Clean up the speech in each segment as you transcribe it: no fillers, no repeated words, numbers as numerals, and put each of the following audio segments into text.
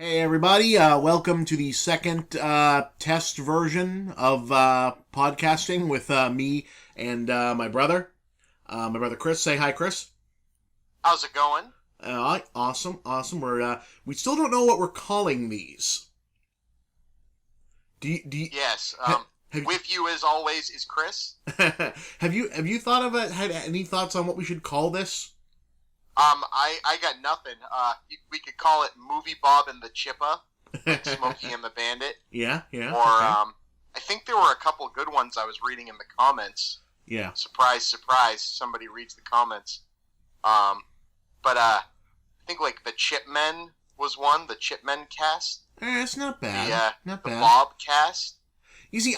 Hey everybody, welcome to the second test version of podcasting with me and my brother. My brother Chris. Say hi, Chris. How's it going? Awesome. We still don't know what we're calling these. Yes. Have With you as always is Chris. have you thought of it? Had any thoughts on what we should call this? I got nothing. We could call it Movie Bob and the Chippa, like Smokey and the Bandit. Yeah. Or Okay. I think there were a couple good ones I was reading in the comments. Yeah. Surprise, surprise! Somebody reads the comments. But I think like the Chipmen was one. The Chipmen cast. It's not bad. Not The bad. Bob cast. You see,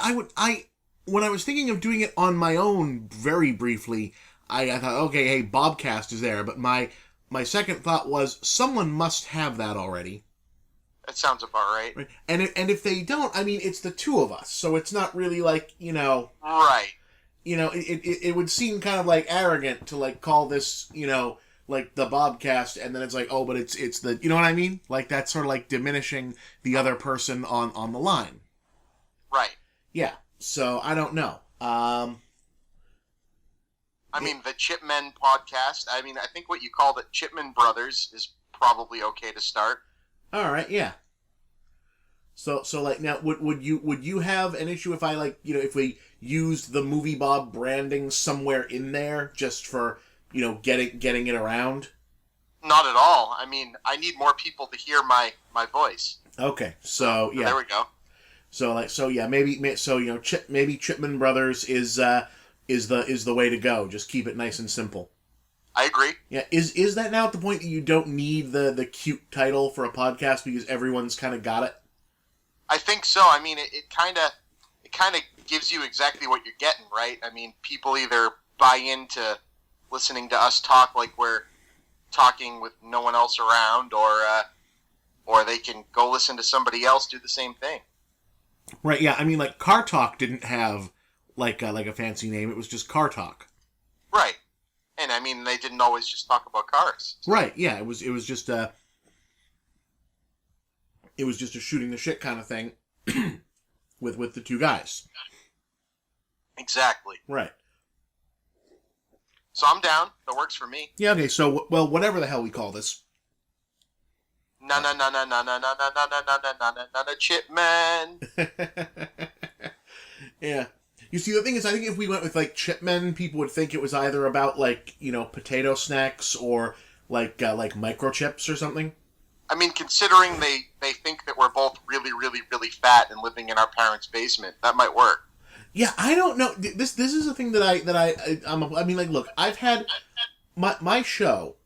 when I was thinking of doing it on my own very briefly, I thought, okay, hey, Bobcast is there, but my second thought was someone must have that already. That sounds about right. Right? And if they don't, I mean, it's the two of us, so it's not really like, Right. it would seem kind of like arrogant to like call this, like the Bobcast, and then it's like, oh, but it's the, you know what I mean? Like that's sort of like diminishing the other person on the line. Right. Yeah. So I don't know. I mean, the Chipmen podcast. I mean, I think what you call the Chipman Brothers is probably okay to start. All right, yeah. So like now, would you have an issue if I like if we used the Movie Bob branding somewhere in there just for getting it around? Not at all. I mean, I need more people to hear my voice. Okay, so yeah, There we go. Maybe Chipman Brothers is the way to go. Just keep it nice and simple. I agree. Yeah, is that now at the point that you don't need the cute title for a podcast because everyone's kind of got it? I think so. I mean, it kind of gives you exactly what you're getting, right? I mean, people either buy into listening to us talk like we're talking with no one else around, or they can go listen to somebody else do the same thing. Right. Yeah. I mean, like Car Talk didn't have like a fancy name. It was just Car Talk. Right. And I mean, they didn't always just talk about cars. Right. Yeah. It was just a shooting the shit kind of thing with the two guys. Exactly. Right. So I'm down. That works for me. Yeah. Okay. So well, whatever the hell we call this. Na Chipman. Yeah. You see, the thing is, I think if we went with like Chipmen, people would think it was either about like potato snacks or like microchips or something. I mean, considering they think that we're both really, really, really fat and living in our parents' basement, that might work. Yeah, I don't know. This is a thing I mean, like, look, I've had my show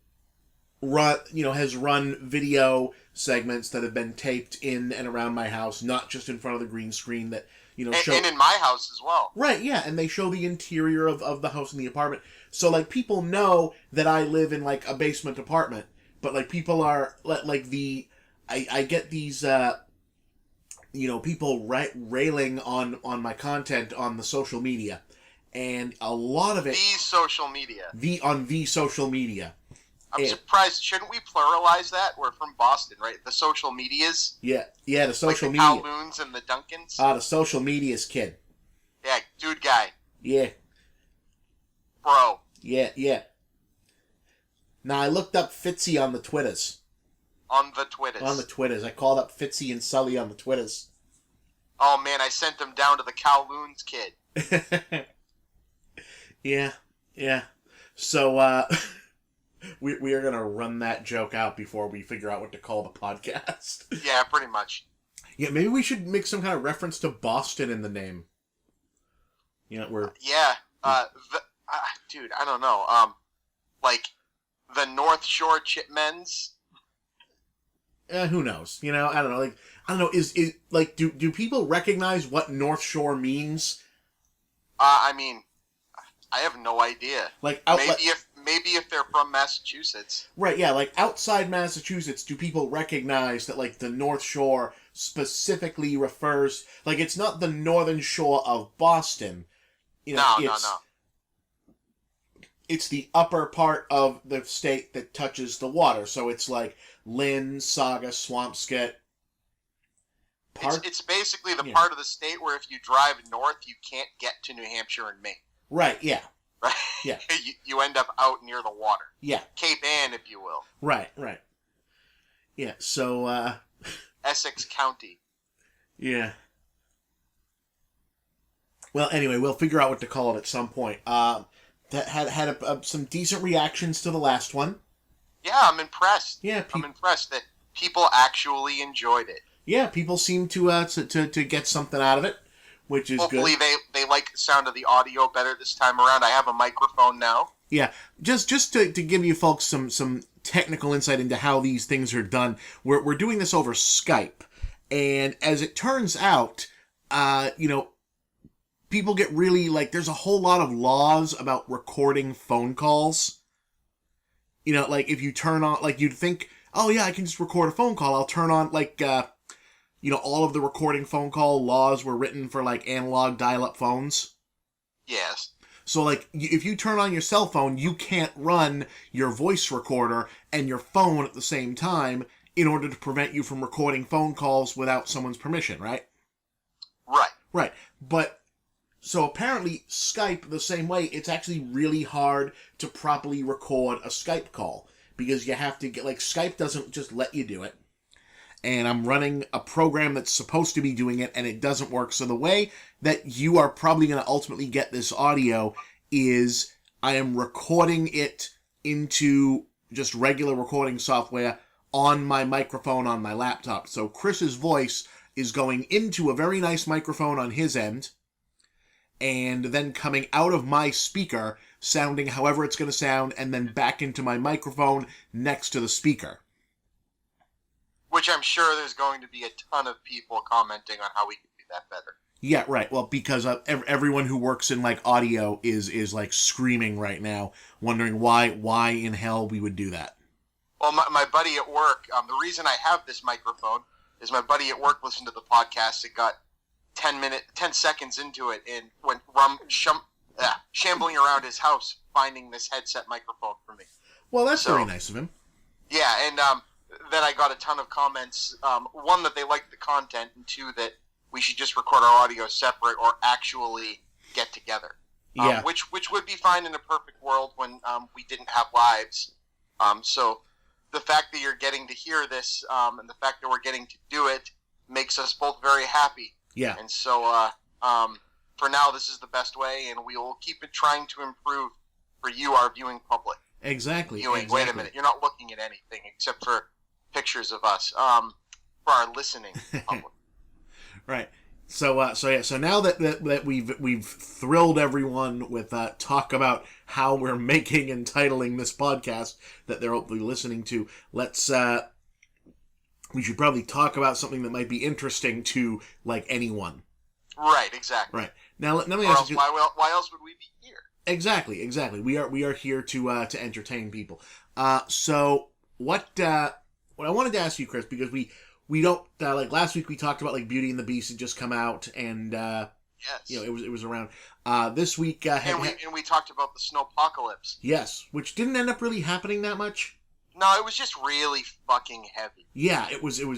has run video segments that have been taped in and around my house, not just in front of the green screen that show. And in my house as well. Right, yeah, and they show the interior of the house and the apartment. So, like, people know that I live in, like, a basement apartment. But, like, people are, like, I get these, people railing on my content on the social media. And a lot of it... The social media. On the social media. I'm surprised. Shouldn't we pluralize that? We're from Boston, right? The social medias? Yeah, the social like the media. Kowloons and the Duncans? The social media's kid. Yeah, dude guy. Yeah. Bro. Yeah. Now, I looked up Fitzy on the Twitters. On the Twitters. I called up Fitzy and Sully on the Twitters. Oh, man, I sent them down to the Kowloons kid. Yeah. So, we are going to run that joke out before we figure out what to call the podcast. Yeah, pretty much. Yeah, maybe we should make some kind of reference to Boston in the name. We're... dude, I don't know. Like, the North Shore Chipmens? Who knows? I don't know. Like, I don't know. Is like, do people recognize what North Shore means? I mean, I have no idea. Like, maybe if they're from Massachusetts. Right, yeah, like outside Massachusetts, do people recognize that like the North Shore specifically refers, like it's not the northern shore of Boston. No. It's the upper part of the state that touches the water. So it's like Lynn, Sauga, Swampscott, It's basically the part of the state where if you drive north, you can't get to New Hampshire and Maine. Right, yeah. Right? Yeah. You end up out near the water. Yeah. Cape Ann, if you will. Right. Yeah, so, Essex County. Yeah. Well, anyway, we'll figure out what to call it at some point. That had some decent reactions to the last one. Yeah, I'm impressed. Yeah, I'm impressed that people actually enjoyed it. Yeah, people seem to get something out of it, which is Hopefully good. Hopefully they like the sound of the audio better this time around. I have a microphone now. Yeah, just to give you folks some technical insight into how these things are done, we're doing this over Skype, and as it turns out, people get really, there's a whole lot of laws about recording phone calls. If you turn on, you'd think, oh yeah, I can just record a phone call. I'll turn on, all of the recording phone call laws were written for, analog dial-up phones. Yes. So, if you turn on your cell phone, you can't run your voice recorder and your phone at the same time in order to prevent you from recording phone calls without someone's permission, right? Right. Right. But, so apparently Skype, the same way, it's actually really hard to properly record a Skype call. Because you have to get, Skype doesn't just let you do it. And I'm running a program that's supposed to be doing it, and it doesn't work. So the way that you are probably going to ultimately get this audio is I am recording it into just regular recording software on my microphone on my laptop. So Chris's voice is going into a very nice microphone on his end, and then coming out of my speaker, sounding however it's going to sound, and then back into my microphone next to the speaker. Which I'm sure there's going to be a ton of people commenting on how we can do that better. Yeah, right. Well, because everyone who works in audio is screaming right now, wondering why in hell we would do that. Well, my buddy at work, the reason I have this microphone is my buddy at work listened to the podcast. It got 10 seconds into it and went shambling around his house finding this headset microphone for me. Well, that's very nice of him. Yeah, and then I got a ton of comments. One, that they liked the content, and two, that we should just record our audio separate or actually get together. Yeah. Which would be fine in a perfect world when we didn't have lives. So the fact that you're getting to hear this and the fact that we're getting to do it makes us both very happy. Yeah. And so for now, this is the best way, and we will keep it trying to improve for you, our viewing public. Exactly. Wait a minute. You're not looking at anything except for pictures of us for our listening public. Right. So now that we've thrilled everyone with talk about how we're making and titling this podcast that they're hopefully listening to, let's we should probably talk about something that might be interesting to anyone. Right. Exactly. Right. Now let me ask you. Why else would we be here? Exactly. We are here to entertain people. So what I wanted to ask you, Chris, because we don't last week we talked about Beauty and the Beast had just come out, and yes, it was around. This week and we talked about the snowpocalypse. Yes, which didn't end up really happening that much. No, it was just really fucking heavy. Yeah, it wasn't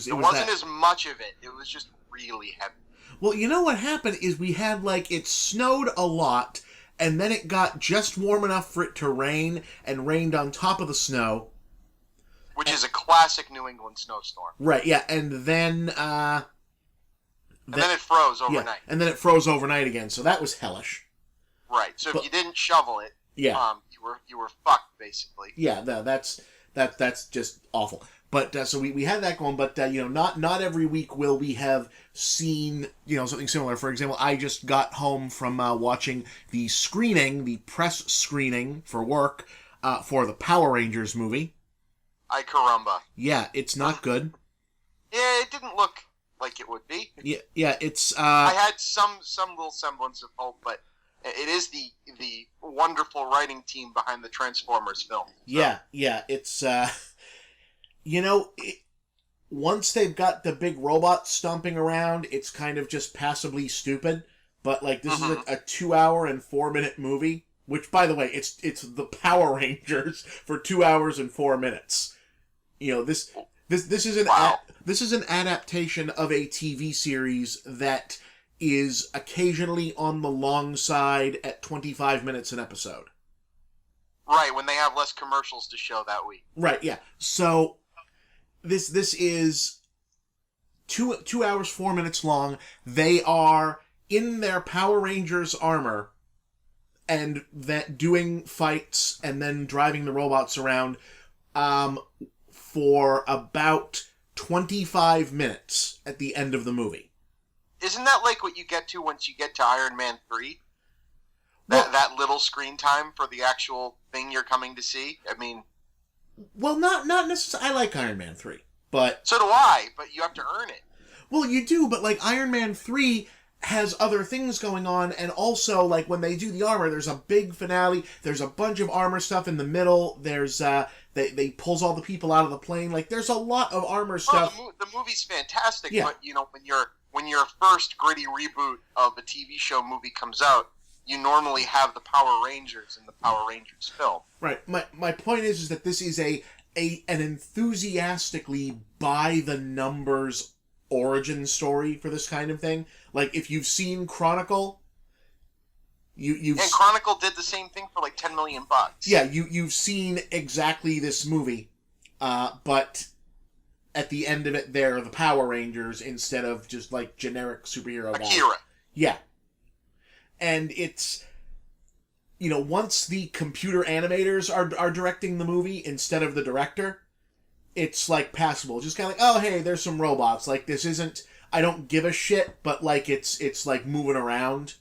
as much of it. It was just really heavy. Well, you know what happened is we had it snowed a lot, and then it got just warm enough for it to rain, and rained on top of the snow. Which is a classic New England snowstorm. Right, yeah, and then and then it froze overnight. Yeah, and then it froze overnight again, so that was hellish. Right, so if you didn't shovel it, yeah, you were fucked, basically. Yeah, that's just awful. But so we had that going, but not every week will we have seen something similar. For example, I just got home from watching the press screening for work for the Power Rangers movie. Ay caramba. Yeah, it's not good. Yeah, it didn't look like it would be. Yeah, it's. I had some little semblance of hope, but it is the wonderful writing team behind the Transformers film. So. Yeah, it's. Once they've got the big robots stomping around, it's kind of just passably stupid. But this is a 2 hour and 4 minute movie, which, by the way, it's the Power Rangers for 2 hours and 4 minutes. This is an adaptation of a TV series that is occasionally on the long side at 25 minutes an episode. Right, when they have less commercials to show that week. Right, yeah. So this is 2 hours 4 minutes long. They are in their Power Rangers armor and that doing fights and then driving the robots around for about 25 minutes at the end of the movie. Isn't that like what you get to once you get to Iron Man 3? That little screen time for the actual thing you're coming to see? I mean... Well, not necessarily. I like Iron Man 3, but... So do I, but you have to earn it. Well, you do, but like Iron Man 3 has other things going on, and also like when they do the armor, there's a big finale, there's a bunch of armor stuff in the middle, there's they pulls all the people out of the plane, like there's a lot of armor stuff. The movie's fantastic, yeah. But you know, when your first gritty reboot of a TV show movie comes out, you normally have the Power Rangers in the Power Rangers film. Right. My point is that this is an enthusiastically by the numbers origin story for this kind of thing. Like if you've seen Chronicle, you've and Chronicle did the same thing for like $10 million. Yeah, you've seen exactly this movie, but at the end of it, they're the Power Rangers instead of just like generic superhero guys. Akira. Yeah, and it's, you know, once the computer animators are directing the movie instead of the director, it's like passable. Just kind of like, oh hey, there's some robots. Like this isn't. I don't give a shit, but like it's like moving around.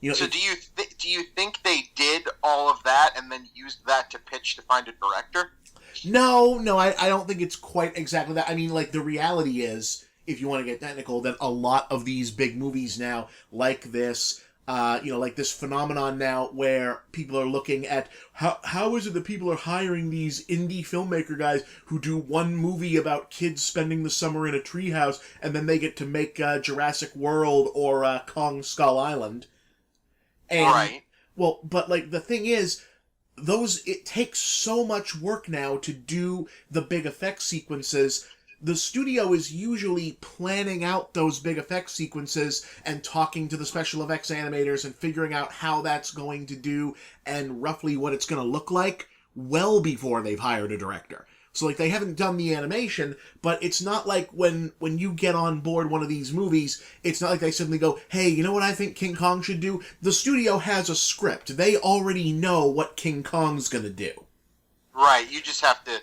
You know. So do you think they did all of that and then used that to pitch to find a director? No, I don't think it's quite exactly that. I mean, like the reality is, if you want to get technical, that a lot of these big movies now, like this. Like this phenomenon now where people are looking at how is it that people are hiring these indie filmmaker guys who do one movie about kids spending the summer in a treehouse and then they get to make Jurassic World or Kong Skull Island. And, right. Well, but like the thing is, it takes so much work now to do the big effect sequences. The studio is usually planning out those big effects sequences and talking to the special effects animators and figuring out how that's going to do and roughly what it's going to look like well before they've hired a director. So, like, they haven't done the animation, but it's not like when you get on board one of these movies, it's not like they suddenly go, hey, you know what I think King Kong should do? The studio has a script. They already know what King Kong's going to do. Right, you just have to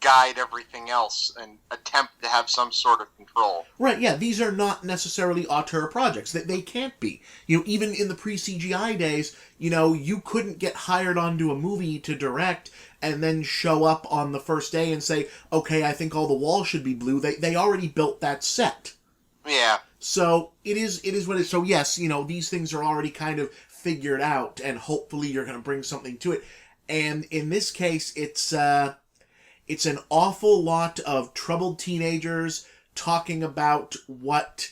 guide everything else and attempt to have some sort of control. Right, yeah, these are not necessarily auteur projects. They can't be. You know, even in the pre-CGI days, you know, you couldn't get hired onto a movie to direct and then show up on the first day and say, okay, I think all the walls should be blue. They already built that set. Yeah. So it is what it is. So yes, you know, these things are already kind of figured out and hopefully you're going to bring something to it. And in this case, it's an awful lot of troubled teenagers talking about what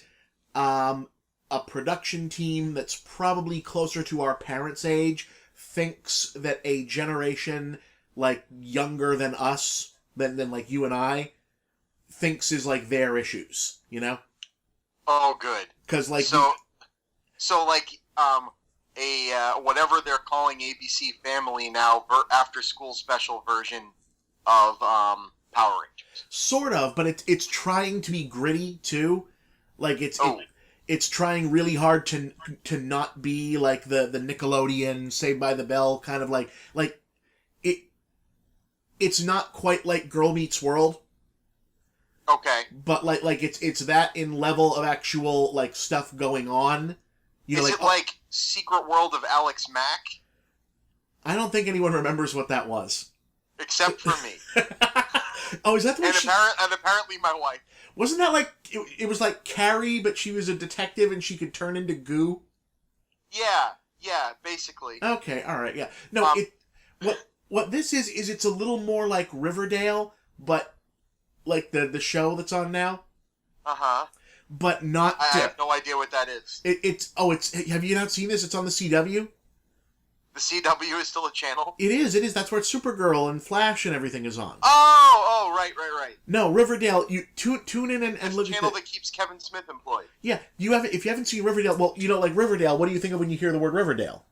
a production team that's probably closer to our parents' age thinks that a generation like younger than us, than like you and I, thinks is like their issues, you know? Oh, good. Because like whatever they're calling ABC Family now, after school special version of Power Rangers. Sort of, but it's trying to be gritty too. Like it's trying really hard to not be like the Nickelodeon Saved by the Bell kind of like it's not quite like Girl Meets World. Okay. But like it's that in level of actual like stuff going on. You know, Is it like Secret World of Alex Mack? I don't think anyone remembers what that was. Except for me. Oh, is that the one? And apparently my wife. Wasn't that like it was like Carrie, but she was a detective and she could turn into goo? Yeah, basically. Okay, all right, yeah. No, what this is it's a little more like Riverdale, but like the show that's on now. Uh-huh. But not. I have no idea what that is. It's have you not seen this? It's on the CW. The CW is still a channel? It is. That's where Supergirl and Flash and everything is on. Oh, right. No, Riverdale. You tune in and look at the channel that keeps Kevin Smith employed. Yeah, if you haven't seen Riverdale, well, like Riverdale, what do you think of when you hear the word Riverdale?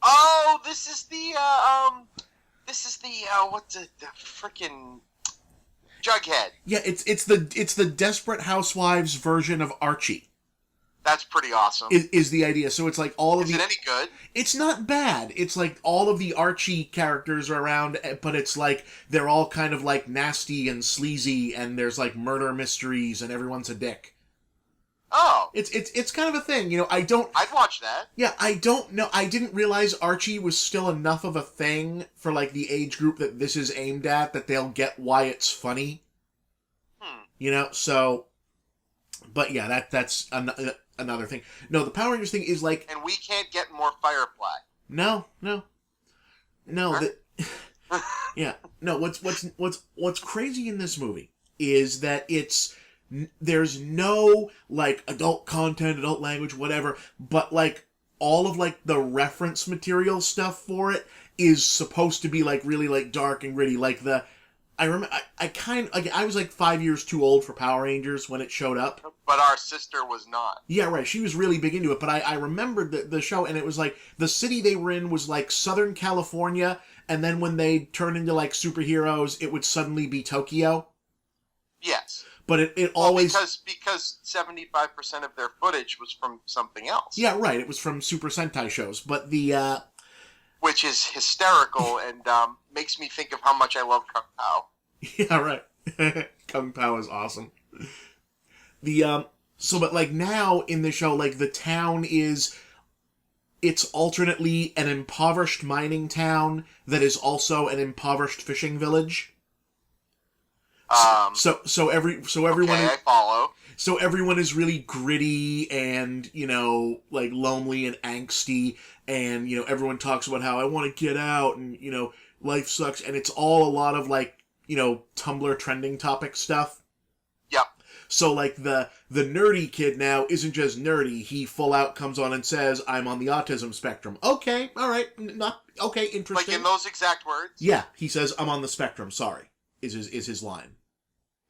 Oh, this is the what's the freaking Jughead. Yeah, it's the Desperate Housewives version of Archie. That's pretty awesome. Is the idea. So it's like all of Is it any good? It's not bad. It's like all of the Archie characters are around, but it's like they're all kind of like nasty and sleazy, and there's like murder mysteries, and everyone's a dick. Oh. It's kind of a thing. I'd watch that. Yeah, I don't know. I didn't realize Archie was still enough of a thing for like the age group that this is aimed at that they'll get why it's funny. So, but yeah, that's another thing. No, the Power Rangers thing is like, and we can't get more Firefly. No. Huh? Yeah, no. What's crazy in this movie is that there's no like adult content, adult language, whatever, but like all of like the reference material stuff for it is supposed to be like really like dark and gritty. Like I remember I was like 5 years too old for Power Rangers when it showed up. But our sister was not. Yeah, right. She was really big into it. But I remembered the show, and it was like the city they were in was like Southern California, and then when they turned into like superheroes, it would suddenly be Tokyo. Yes. But it always... Because 75% of their footage was from something else. Yeah, right. It was from Super Sentai shows. But the... Which is hysterical and makes me think of how much I love Kung Pao. Yeah, right. Kung Pao is awesome. But like now in the show, like the town it's alternately an impoverished mining town that is also an impoverished fishing village. So everyone okay, I follow. So everyone is really gritty and, like lonely and angsty, and, everyone talks about how I want to get out and, life sucks, and it's all a lot of like, Tumblr trending topic stuff. Yep. So like the nerdy kid now isn't just nerdy, he full out comes on and says, I'm on the autism spectrum. Okay, alright, okay, interesting. Like in those exact words? Yeah, he says, I'm on the spectrum, sorry, is his line.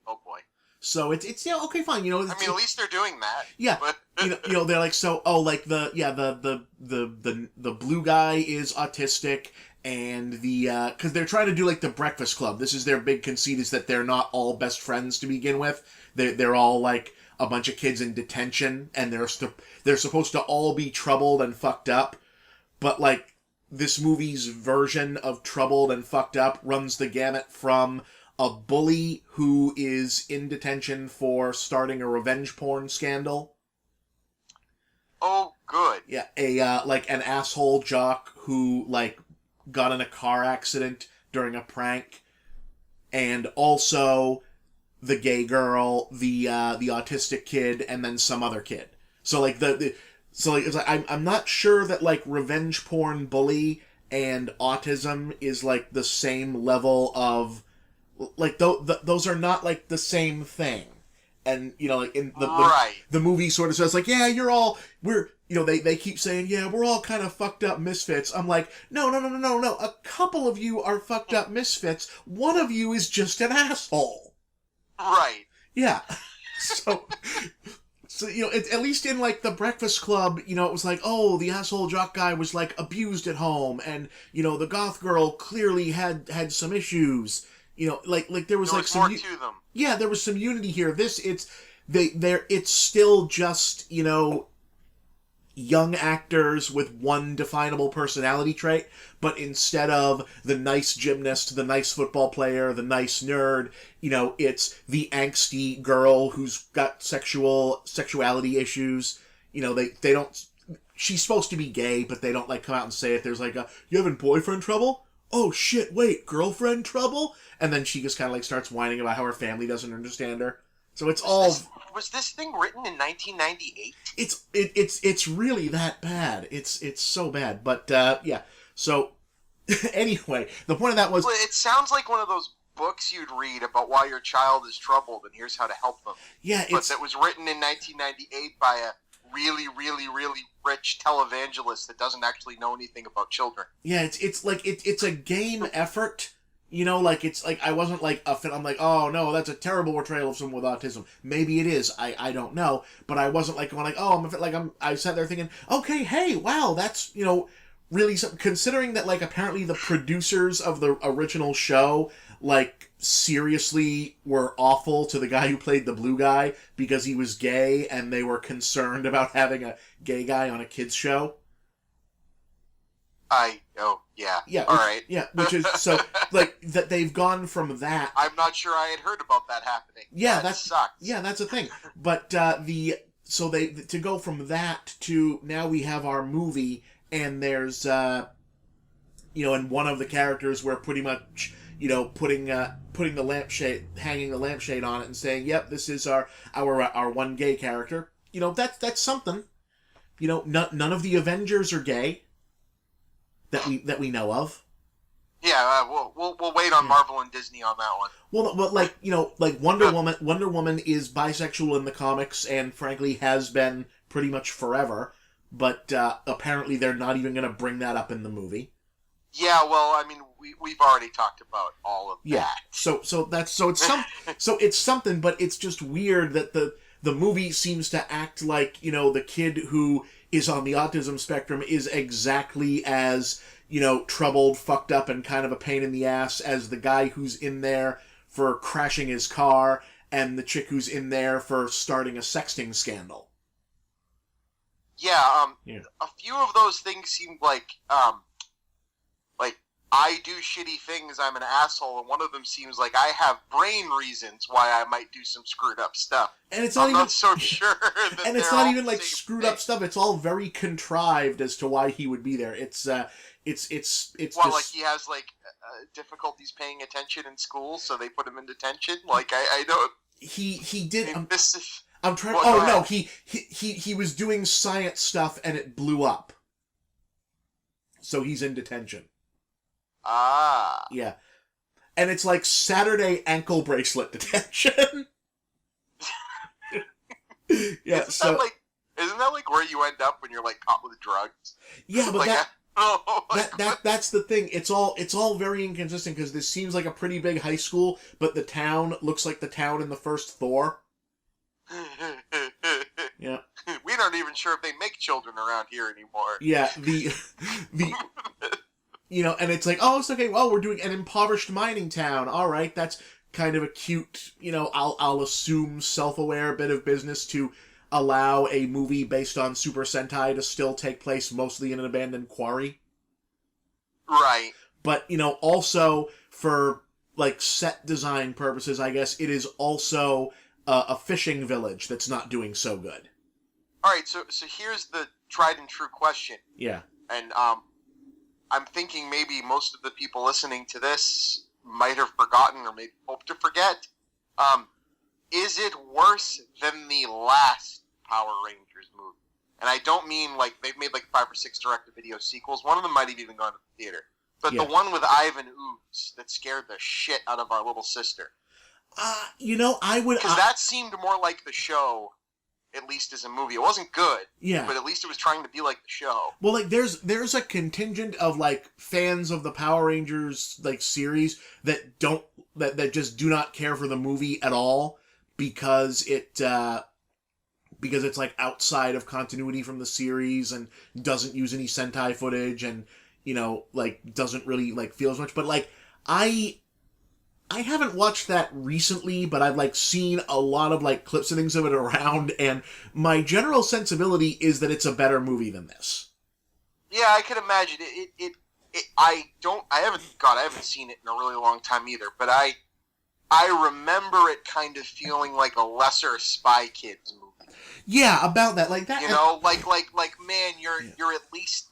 Oh boy. So it's okay, fine. I mean, at least they're doing that. Yeah, but... they're like, so like the blue guy is autistic, and because they're trying to do like the Breakfast Club. This is their big conceit, is that they're not all best friends to begin with. They're all like a bunch of kids in detention, and they're supposed to all be troubled and fucked up, but like this movie's version of troubled and fucked up runs the gamut from a bully who is in detention for starting a revenge porn scandal. Oh, good. Yeah, like an asshole jock who like got in a car accident during a prank, and also the gay girl, the autistic kid, and then some other kid. So like it's like I'm not sure that like revenge porn bully and autism is like the same level of. Like, those are not, like, the same thing. And, like, in the movie sort of says, like, yeah, they keep saying, yeah, we're all kind of fucked up misfits. I'm like, no. A couple of you are fucked up misfits. One of you is just an asshole. Right. Yeah. So, at least in, like, the Breakfast Club, it was like, oh, the asshole jock guy was, like, abused at home. And, the goth girl clearly had some issues. Like there was like some more to them. Yeah, there was some unity here. It's still just, young actors with one definable personality trait, but instead of the nice gymnast, the nice football player, the nice nerd, it's the angsty girl who's got sexuality issues. They don't, she's supposed to be gay, but they don't like come out and say it. There's like you having boyfriend trouble? Oh shit, wait, girlfriend trouble? And then she just kind of like starts whining about how her family doesn't understand her. So it's Was this thing written in 1998? It's really that bad. It's so bad. But yeah. So anyway, the point of that was, well, it sounds like one of those books you'd read about why your child is troubled and here's how to help them. Yeah, but that was written in 1998 by a really, really, really rich televangelist that doesn't actually know anything about children. Yeah, it's a game effort. Like it's like I wasn't like I'm like, oh no, that's a terrible portrayal of someone with autism. Maybe it is. I don't know, but I wasn't like going like, oh, I sat there thinking, okay, hey, wow, that's really something. Considering that like apparently the producers of the original show like seriously were awful to the guy who played the blue guy because he was gay, and they were concerned about having a gay guy on a kids show. Yeah. All right. Yeah, which is so like that they've gone from that. I'm not sure I had heard about that happening. Yeah, that sucks. Yeah, that's a thing. But they to go from that to now we have our movie, and there's and one of the characters where pretty much putting the lampshade, hanging the lampshade on it and saying, yep, this is our one gay character. That's something. None of the Avengers are gay that we know of. Yeah, we'll wait on Marvel and Disney on that one. Well, like Wonder Woman. Wonder Woman is bisexual in the comics, and frankly has been pretty much forever. But apparently, they're not even going to bring that up in the movie. Yeah, well, I mean, we've already talked about all of that. So it's something, but it's just weird that the movie seems to act like the kid who is on the autism spectrum is exactly as troubled, fucked up, and kind of a pain in the ass as the guy who's in there for crashing his car and the chick who's in there for starting a sexting scandal. Yeah, a few of those things seemed like I do shitty things, I'm an asshole, and one of them seems like I have brain reasons why I might do some screwed up stuff. And it's not so sure that and it's not even like screwed up stuff. It's all very contrived as to why he would be there. It's well, just like he has like difficulties paying attention in school, so they put him in detention. Like I know he did. I'm trying. Oh no, he was doing science stuff and it blew up, so he's in detention. Ah. Yeah. And it's like Saturday ankle bracelet detention. Yeah. Isn't that like where you end up when you're like caught with drugs? Yeah, but like, that's the thing. It's all very inconsistent because this seems like a pretty big high school, but the town looks like the town in the first Thor. Yeah. We aren't even sure if they make children around here anymore. Yeah, the and it's like, oh, it's okay. Well, we're doing an impoverished mining town. All right, that's kind of a cute, I'll assume self-aware bit of business to allow a movie based on Super Sentai to still take place mostly in an abandoned quarry. Right. But, also for, like, set design purposes, I guess, it is also a fishing village that's not doing so good. All right, so here's the tried and true question. Yeah. And, I'm thinking maybe most of the people listening to this might have forgotten or maybe hope to forget. Is it worse than the last Power Rangers movie? And I don't mean like they've made like 5 or 6 direct-to-video sequels. One of them might have even gone to the theater. But the one with Ivan Ooze that scared the shit out of our little sister. I would... Because that seemed more like the show, at least as a movie. It wasn't good. Yeah. But at least it was trying to be like the show. Well, like, there's a contingent of, like, fans of the Power Rangers, like, series that just do not care for the movie at all because it's, like, outside of continuity from the series and doesn't use any Sentai footage and, like, doesn't really, like, feel as much. But, like, I haven't watched that recently, but I've, like, seen a lot of, like, clips and things of it around, and my general sensibility is that it's a better movie than this. Yeah, I can imagine. I haven't seen it in a really long time either, but I remember it kind of feeling like a lesser Spy Kids movie. Yeah, about that, like that. Man, you're at least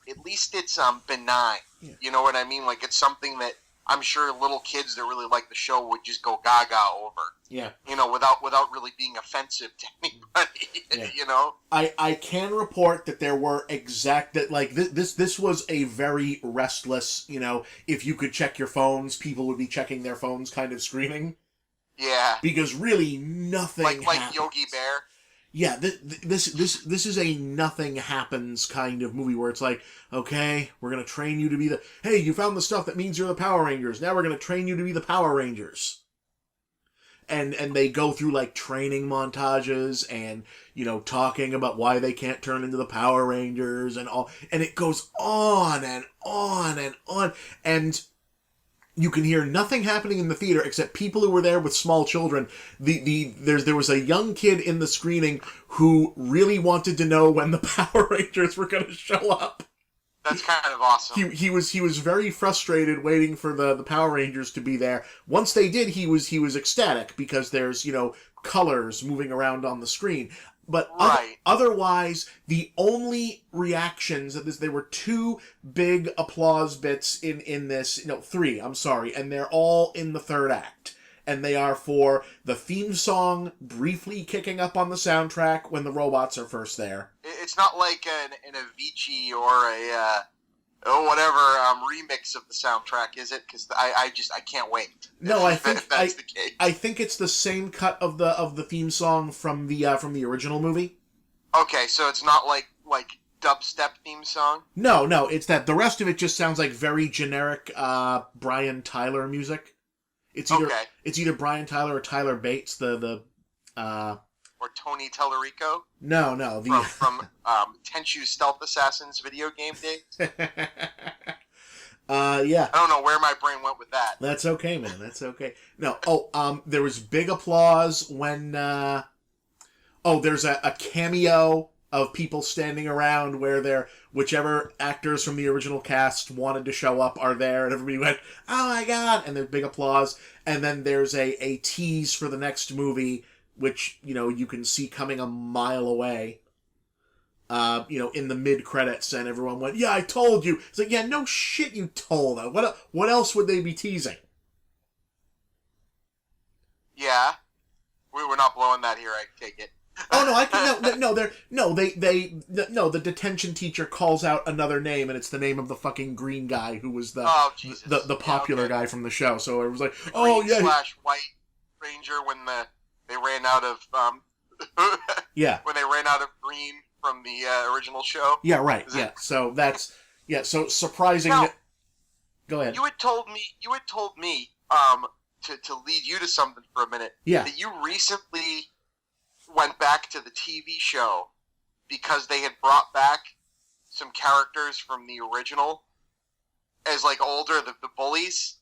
it's benign. Yeah. You know what I mean? Like it's something that I'm sure little kids that really like the show would just go gaga over. Yeah. Without really being offensive to anybody. Yeah. I can report that there were this was a very restless, if you could check your phones, people would be checking their phones kind of screaming. Yeah. Because really nothing like Yogi Bear. Yeah, this is a nothing happens kind of movie where it's like, okay, we're gonna train you to be the, hey, you found the stuff that means you're the Power Rangers. Now we're gonna train you to be the Power Rangers. And they go through like training montages and, you know, talking about why they can't turn into the Power Rangers and all, and it goes on and on and on, and you can hear nothing happening in the theater except people who were there with small children. There was a young kid in the screening who really wanted to know when the Power Rangers were going to show up. That's kind of awesome. He was very frustrated waiting for the Power Rangers to be there. Once they did, he was ecstatic because there's, you know, colors moving around on the screen. But right. Otherwise, the only reactions that there were two big applause bits in this, no, three, I'm sorry, and they're all in the third act. And they are for the theme song briefly kicking up on the soundtrack when the robots are first there. It's not like an Avicii or a whatever remix of the soundtrack, is it? Because I can't wait. No, I think if that's the case. I think it's the same cut of the theme song from the original movie. Okay, so it's not like dubstep theme song. No, it's that. The rest of it just sounds like very generic Brian Tyler music. It's either Brian Tyler or Tyler Bates, or Tony Tellerico. No, from Tenchu Stealth Assassins video game days. Yeah. I don't know where my brain went with that. That's okay, man. That's okay. No, there was big applause when there's a cameo of people standing around where whichever actors from the original cast wanted to show up are there, and everybody went, oh my god, and there's big applause. And then there's a tease for the next movie, which, you know, you can see coming a mile away, you know, in the mid-credits, and everyone went, yeah, I told you. It's like, yeah, no shit you told us. What else would they be teasing? Yeah. We were not blowing that here, I take it. Oh no! The detention teacher calls out another name, and it's the name of the fucking green guy who was the popular guy from the show. So it was like, /white ranger when they ran out of yeah, when they ran out of green from the original show. Yeah, right. Yeah, so that's so surprising. Now, go ahead. You had told me to lead you to something for a minute. Yeah. That you recently went back to the TV show because they had brought back some characters from the original as like older, the bullies.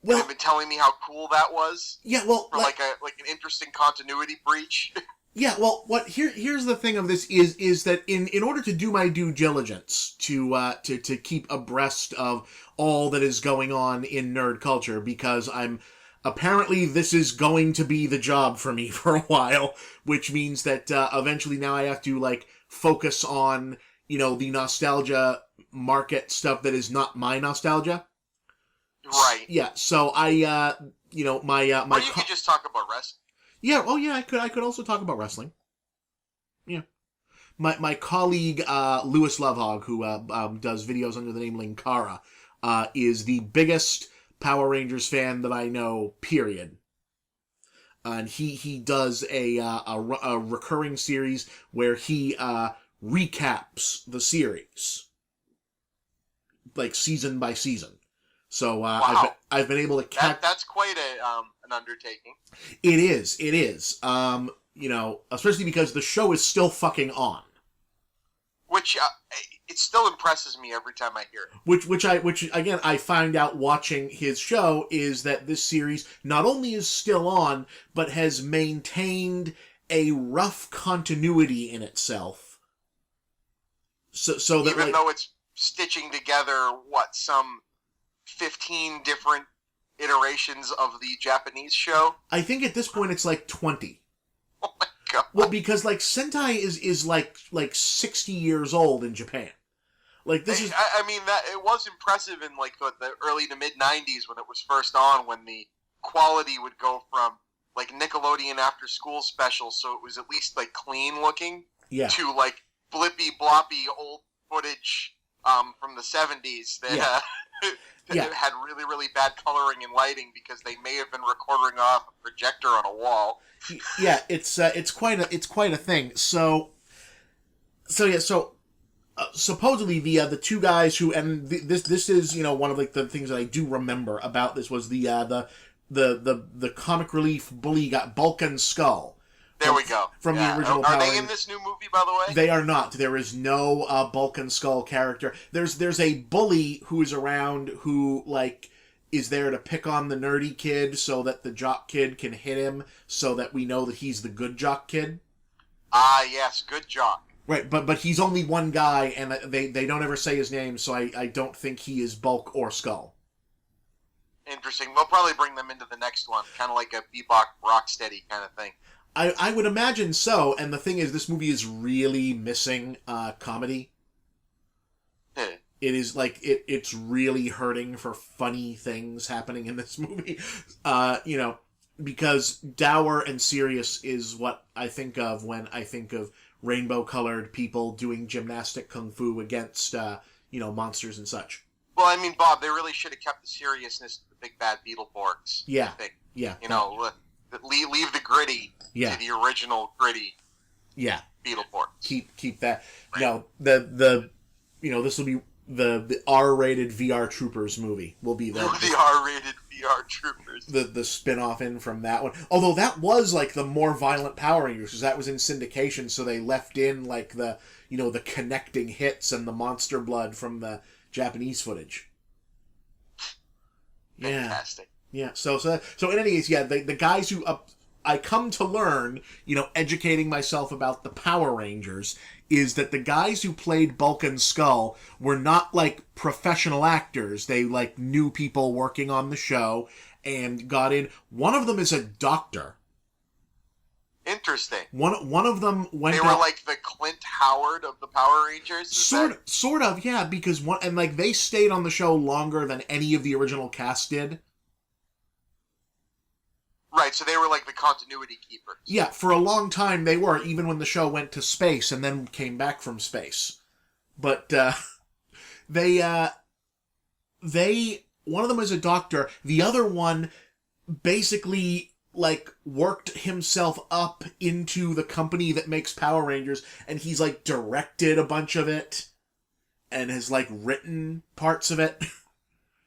Well, they've been telling me how cool that was. Yeah, well, for like an interesting continuity breach. Yeah, well, here's the thing of this is that in order to do my due diligence to keep abreast of all that is going on in nerd culture, because apparently this is going to be the job for me for a while, which means that eventually now I have to like focus on, you know, the nostalgia market stuff that is not my nostalgia. Right. Yeah. So I you know, my or you could just talk about wrestling. Yeah. Oh yeah. I could also talk about wrestling. Yeah. My colleague Lewis Lovehog, who does videos under the name Linkara, is the biggest Power Rangers fan that I know, period. And he does a recurring series where he recaps the series, like season by season. So wow. I've been able to catch. That's quite an undertaking. It is. You know, especially because the show is still fucking on. Which it still impresses me every time I hear Which it. again I find out watching his show is that this series not only is still on, but has maintained a rough continuity in itself. So that even though it's stitching together some 15 different iterations of the Japanese show. I think at this point it's like 20. Oh my god. Well, because like Sentai is like 60 years old in Japan. Like this is. I mean that it was impressive in like the early to mid '90s when it was first on, when the quality would go from like Nickelodeon after school specials, so it was at least like clean looking, yeah, to like blippy bloppy old footage from the 70s that Yeah. had really, really bad coloring and lighting because they may have been recording off a projector on a wall. Yeah, it's quite a thing. So supposedly the two guys who, and this is, you know, one of like the things that I do remember about this was the comic relief bully got Bulk and Skull. There we go. From the original Are Power they Rangers. in this new movie, by the way? They are not. There is no Bulk and Skull character. There's a bully who is around who, like, is there to pick on the nerdy kid so that the jock kid can hit him so that we know that he's the good jock kid. Ah, yes, good jock. Right, but he's only one guy, and they don't ever say his name, so I don't think he is Bulk or Skull. Interesting. They'll probably bring them into the next one, kind of like a Bebop Rocksteady kind of thing. I would imagine so, and the thing is, this movie is really missing comedy. It is like it's really hurting for funny things happening in this movie. You know, because dour and serious is what I think of when I think of rainbow-colored people doing gymnastic kung fu against you know, monsters and such. Well, I mean, Bob, they really should have kept the seriousness of the big bad Beetleborgs. Yeah, I think. yeah. You know, leave the gritty Yeah. to the original gritty. Yeah. Beetleborgs. Keep that. Right. No, the you know, this will be the R-rated VR Troopers movie will be the R-rated VR Troopers. The spin-off in from that one. Although that was like the more violent Power Rangers, because that was in syndication, so they left in like the, you know, the connecting hits and the monster blood from the Japanese footage. Yeah. Fantastic. Yeah. So in any case, yeah, the guys who I come to learn, you know, educating myself about the Power Rangers, is that the guys who played Bulk and Skull were not like professional actors. They like knew people working on the show and got in. One of them is a doctor. Interesting. One of them went. They were like the Clint Howard of the Power Rangers. Sort of, yeah. Because like they stayed on the show longer than any of the original cast did. Right, so they were like the continuity keepers. Yeah, for a long time they were, even when the show went to space and then came back from space. But they one of them is a doctor. The other one basically like worked himself up into the company that makes Power Rangers, and he's like directed a bunch of it and has like written parts of it.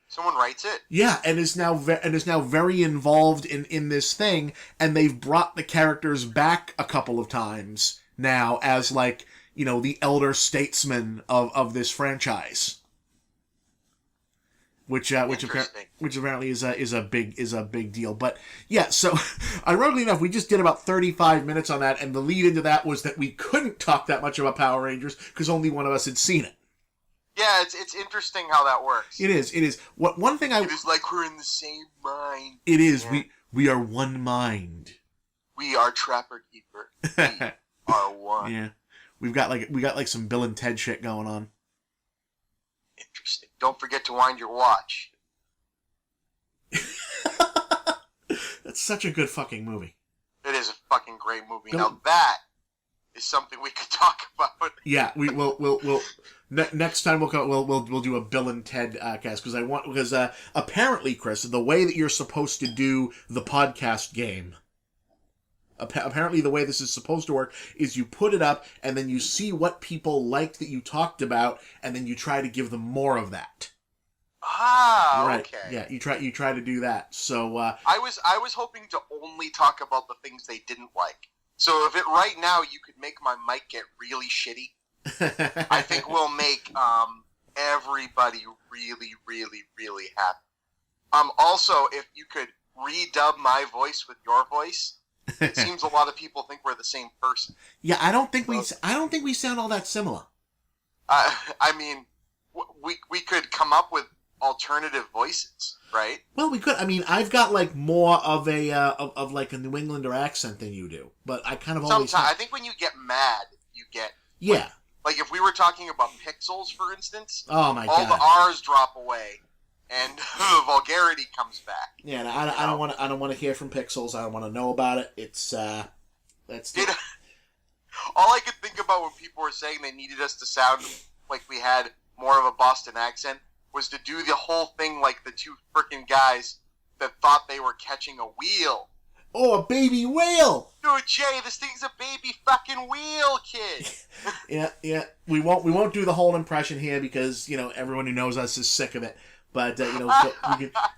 Someone writes it. Yeah, and is now very involved in this thing, and they've brought the characters back a couple of times now as like, you know, the elder statesman of this franchise. Which apparently is a big deal. But yeah, so ironically enough, we just did about 35 minutes on that, and the lead into that was that we couldn't talk that much about Power Rangers because only one of us had seen it. Yeah, it's interesting how that works. It is. It is like we're in the same mind. It is. Yeah. We are one mind. We are Trapper Keeper. We are one. Yeah. We got like some Bill and Ted shit going on. Interesting. Don't forget to wind your watch. That's such a good fucking movie. It is a fucking great movie. Now that is something we could talk about. Yeah, we'll next time we'll do a Bill and Ted cast because apparently, Chris, the way that you're supposed to do the podcast game. Apparently, the way this is supposed to work is you put it up and then you see what people liked that you talked about, and then you try to give them more of that. Ah, right. Okay. Yeah, you try to do that. So I was hoping to only talk about the things they didn't like. So if right now you could make my mic get really shitty, I think we'll make everybody really, really, really happy. Also, if you could redub my voice with your voice, it seems a lot of people think we're the same person. Yeah, I don't think we sound all that similar. I mean, we could come up with alternative voices, right? Well, we could. I mean, I've got like more of a of like a New Englander accent than you do, but I kind of always. Sometimes I think when you get mad, you get yeah. Like if we were talking about pixels, for instance, oh my god, all the R's drop away, and vulgarity comes back. Yeah, and I don't want to hear from pixels. I don't want to know about it. It's that's. All I could think about when people were saying they needed us to sound like we had more of a Boston accent, was to do the whole thing like the two freaking guys that thought they were catching a wheel. Oh, a baby whale! Dude, Jay, this thing's a baby fucking wheel, kid. Yeah. We won't do the whole impression here because everyone who knows us is sick of it. But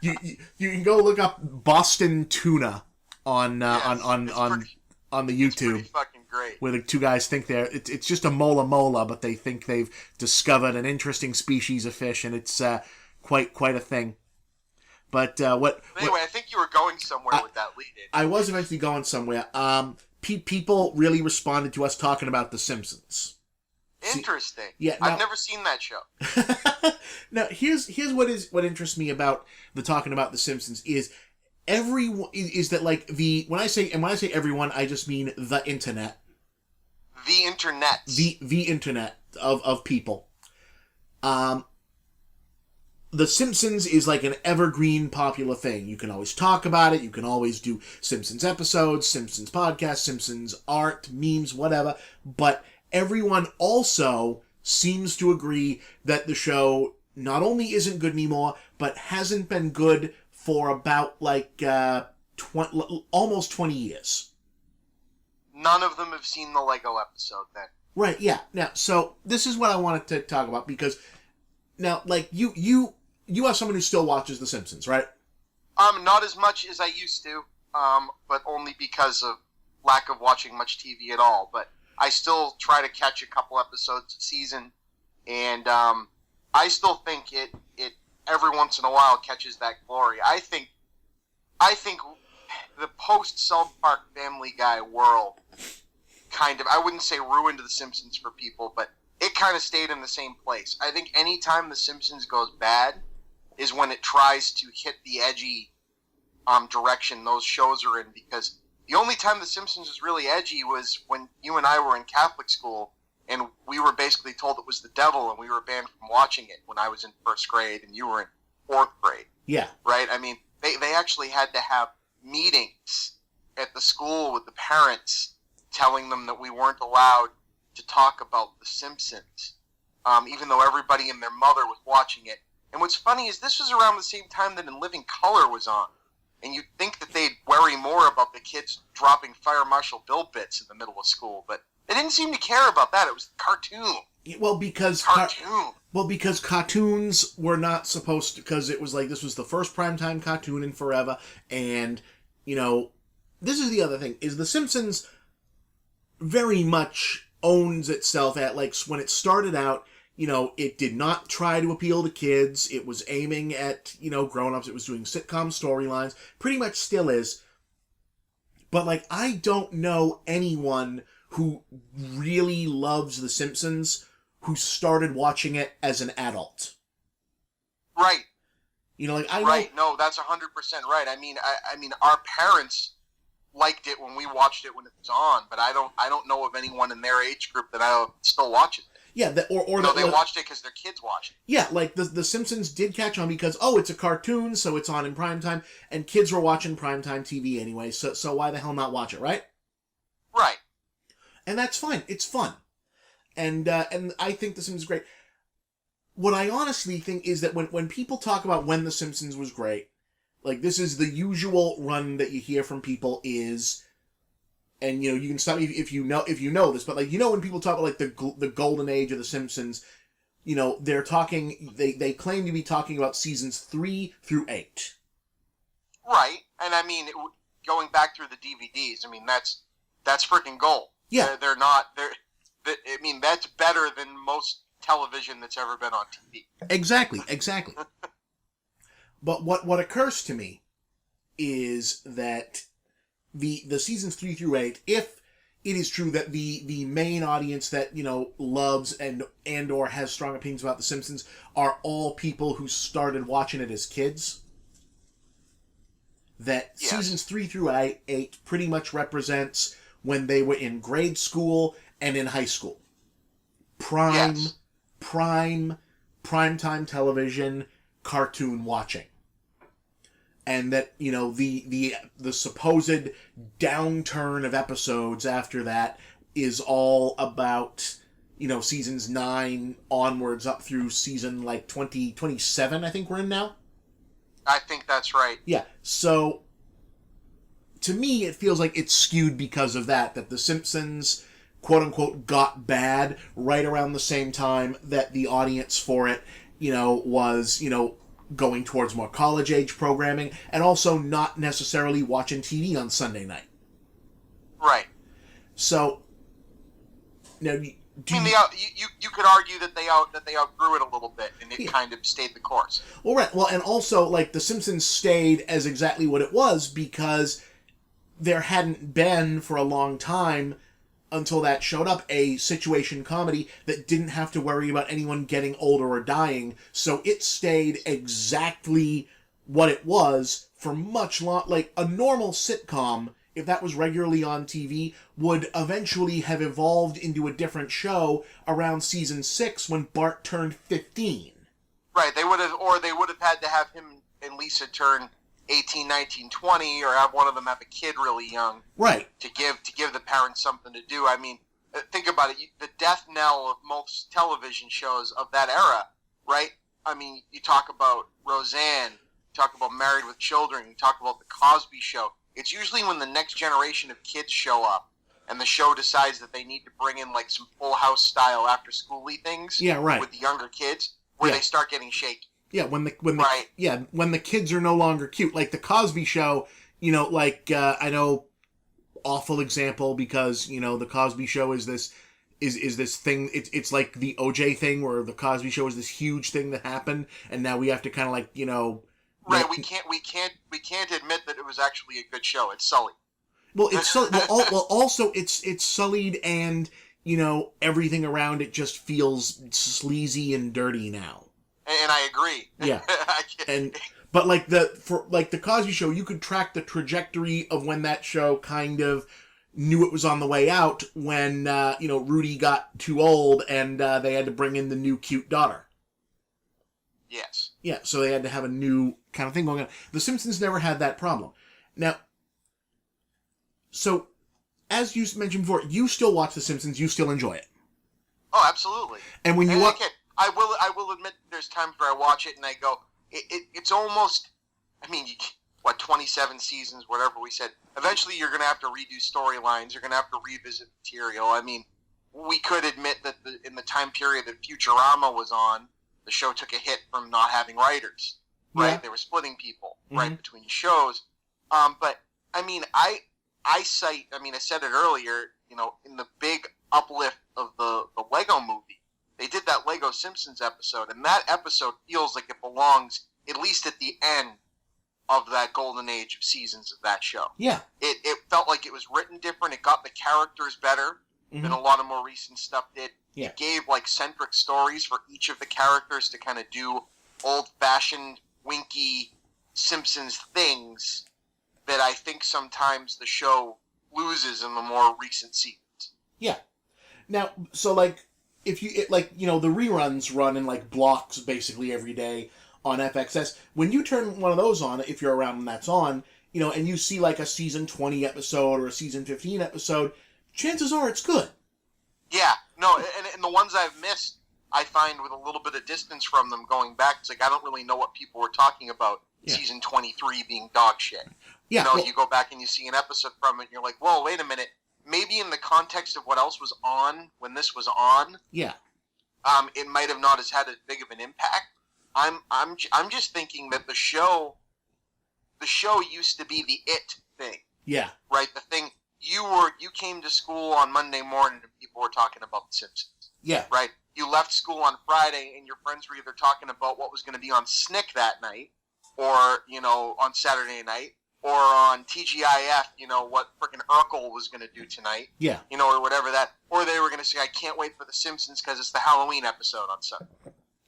you can go look up Boston tuna on the YouTube. It's pretty fucking great. Where the two guys think it's just a mola, but they think they've discovered an interesting species of fish, and it's quite a thing. But anyway, I think you were going somewhere with that lead-in. I was eventually going somewhere. People really responded to us talking about The Simpsons. Interesting. Yeah, I've never seen that show. Now, here's what interests me about the talking about The Simpsons is everyone is that like when I say everyone, I just mean the internet. The internet. The internet of people. The Simpsons is like an evergreen popular thing. You can always talk about it. You can always do Simpsons episodes, Simpsons podcasts, Simpsons art, memes, whatever. But everyone also seems to agree that the show not only isn't good anymore, but hasn't been good for about almost 20 years. None of them have seen the Lego episode then. Right, yeah. Now, so this is what I wanted to talk about because now, like, you are someone who still watches The Simpsons, right? Not as much as I used to, but only because of lack of watching much TV at all. But I still try to catch a couple episodes a season, and I still think it every once in a while catches that glory. I think the post South Park Family Guy world kind of, I wouldn't say ruined The Simpsons for people, but it kind of stayed in the same place. I think anytime The Simpsons goes bad is when it tries to hit the edgy direction those shows are in, because the only time The Simpsons was really edgy was when you and I were in Catholic school and we were basically told it was the devil and we were banned from watching it when I was in first grade and you were in fourth grade. Yeah. Right? I mean, they actually had to have meetings at the school with the parents telling them that we weren't allowed to talk about The Simpsons, even though everybody and their mother was watching it. And what's funny is this was around the same time that In Living Color was on. And you'd think that they'd worry more about the kids dropping Fire Marshal Bill bits in the middle of school, but they didn't seem to care about that. It was the cartoon. Well, because cartoons were not supposed to, because it was like this was the first primetime cartoon in forever, and this is the other thing is The Simpsons very much owns itself at like when it started out. It did not try to appeal to kids. It was aiming at, grown-ups. It was doing sitcom storylines. Pretty much still is. But, like, I don't know anyone who really loves The Simpsons who started watching it as an adult. Right. Right. No, that's 100% right. I mean, our parents liked it when we watched it when it was on, but I don't know of anyone in their age group that still watches it. Yeah, they watched it because their kids watched it. Yeah, like the Simpsons did catch on because it's a cartoon, so it's on in primetime, and kids were watching primetime TV anyway. So why the hell not watch it, right? Right. And that's fine. It's fun, and I think The Simpsons is great. What I honestly think is that when people talk about when The Simpsons was great, like this is the usual run that you hear from people is. And you can stop me if you know this, but like when people talk about like the golden age of The Simpsons, they're talking they claim to be talking about seasons 3 through 8. Right, and I mean going back through the DVDs, I mean that's freaking gold. Yeah, I mean that's better than most television that's ever been on TV. Exactly. But what occurs to me is that the seasons 3 through 8, if it is true that the main audience that loves and or has strong opinions about The Simpsons are all people who started watching it as kids, that yes. Seasons 3 through 8 pretty much represents when they were in grade school and in high school. Prime time television, cartoon watching. And that, the supposed downturn of episodes after that is all about, seasons 9 onwards up through season, like, 27, I think we're in now. I think that's right. Yeah, so to me, it feels like it's skewed because of that The Simpsons, quote-unquote, got bad right around the same time that the audience for it, was, going towards more college-age programming, and also not necessarily watching TV on Sunday night. Right. So, now, you could argue that they outgrew it a little bit, and it kind of stayed the course. Well, right. Well, and also, like, The Simpsons stayed as exactly what it was because there hadn't been, for a long time, until that showed up, a situation comedy that didn't have to worry about anyone getting older or dying, so it stayed exactly what it was for much long. Like, a normal sitcom, if that was regularly on TV, would eventually have evolved into a different show around season 6 when Bart turned 15. Right, they would have had to have him and Lisa turn 18, 19, 20, or have one of them have a kid really young. Right. To give the parents something to do. I mean, think about it. The death knell of most television shows of that era, right? I mean, you talk about Roseanne, you talk about Married with Children, you talk about The Cosby Show. It's usually when the next generation of kids show up and the show decides that they need to bring in, like, some Full House style after-schooly things with the younger kids, where they start getting shaky. Yeah, when the kids are no longer cute, like The Cosby Show. I know, awful example because The Cosby Show is this thing. It's like the OJ thing where The Cosby Show is this huge thing that happened, and now we have to kind of Right, we can't admit that it was actually a good show. It's sullied. Well, also it's sullied, and everything around it just feels sleazy and dirty now. And I agree. Yeah. But The Cosby Show, you could track the trajectory of when that show kind of knew it was on the way out when Rudy got too old and they had to bring in the new cute daughter. Yes. Yeah, so they had to have a new kind of thing going on. The Simpsons never had that problem. Now, so as you mentioned before, you still watch The Simpsons, you still enjoy it. Oh, absolutely. And when you watch, I will admit there's times where I watch it and I go, it's almost, 27 seasons, whatever we said. Eventually you're going to have to redo storylines. You're going to have to revisit material. I mean, we could admit that in the time period that Futurama was on, the show took a hit from not having writers, right? Yeah. They were splitting people, right, between shows. But, I cite, I said it earlier, in the big uplift of the Lego movie, they did that Lego Simpsons episode, and that episode feels like it belongs at least at the end of that golden age of seasons of that show. Yeah. It felt like it was written different. It got the characters better than a lot of more recent stuff did. Yeah. It gave, centric stories for each of the characters to kind of do old-fashioned, winky Simpsons things that I think sometimes the show loses in the more recent seasons. Yeah. Now, so, if you, the reruns run in, blocks basically every day on FXS. When you turn one of those on, if you're around when that's on, and you see, a season 20 episode or a season 15 episode, chances are it's good. Yeah. No, and the ones I've missed, I find with a little bit of distance from them going back, it's I don't really know what people were talking about. Yeah. Season 23 being dog shit. Yeah. You go back and you see an episode from it, and you're like, whoa, wait a minute. Maybe in the context of what else was on when this was on, yeah, it might have not as had as big of an impact. I'm just thinking that the show used to be the it thing. Yeah. Right? The thing you came to school on Monday morning and people were talking about The Simpsons. Yeah. Right? You left school on Friday and your friends were either talking about what was going to be on Snick that night, or, on Saturday night, or on TGIF, what frickin' Urkel was going to do tonight. Yeah. Or whatever that. Or they were going to say, I can't wait for The Simpsons because it's the Halloween episode on Sunday.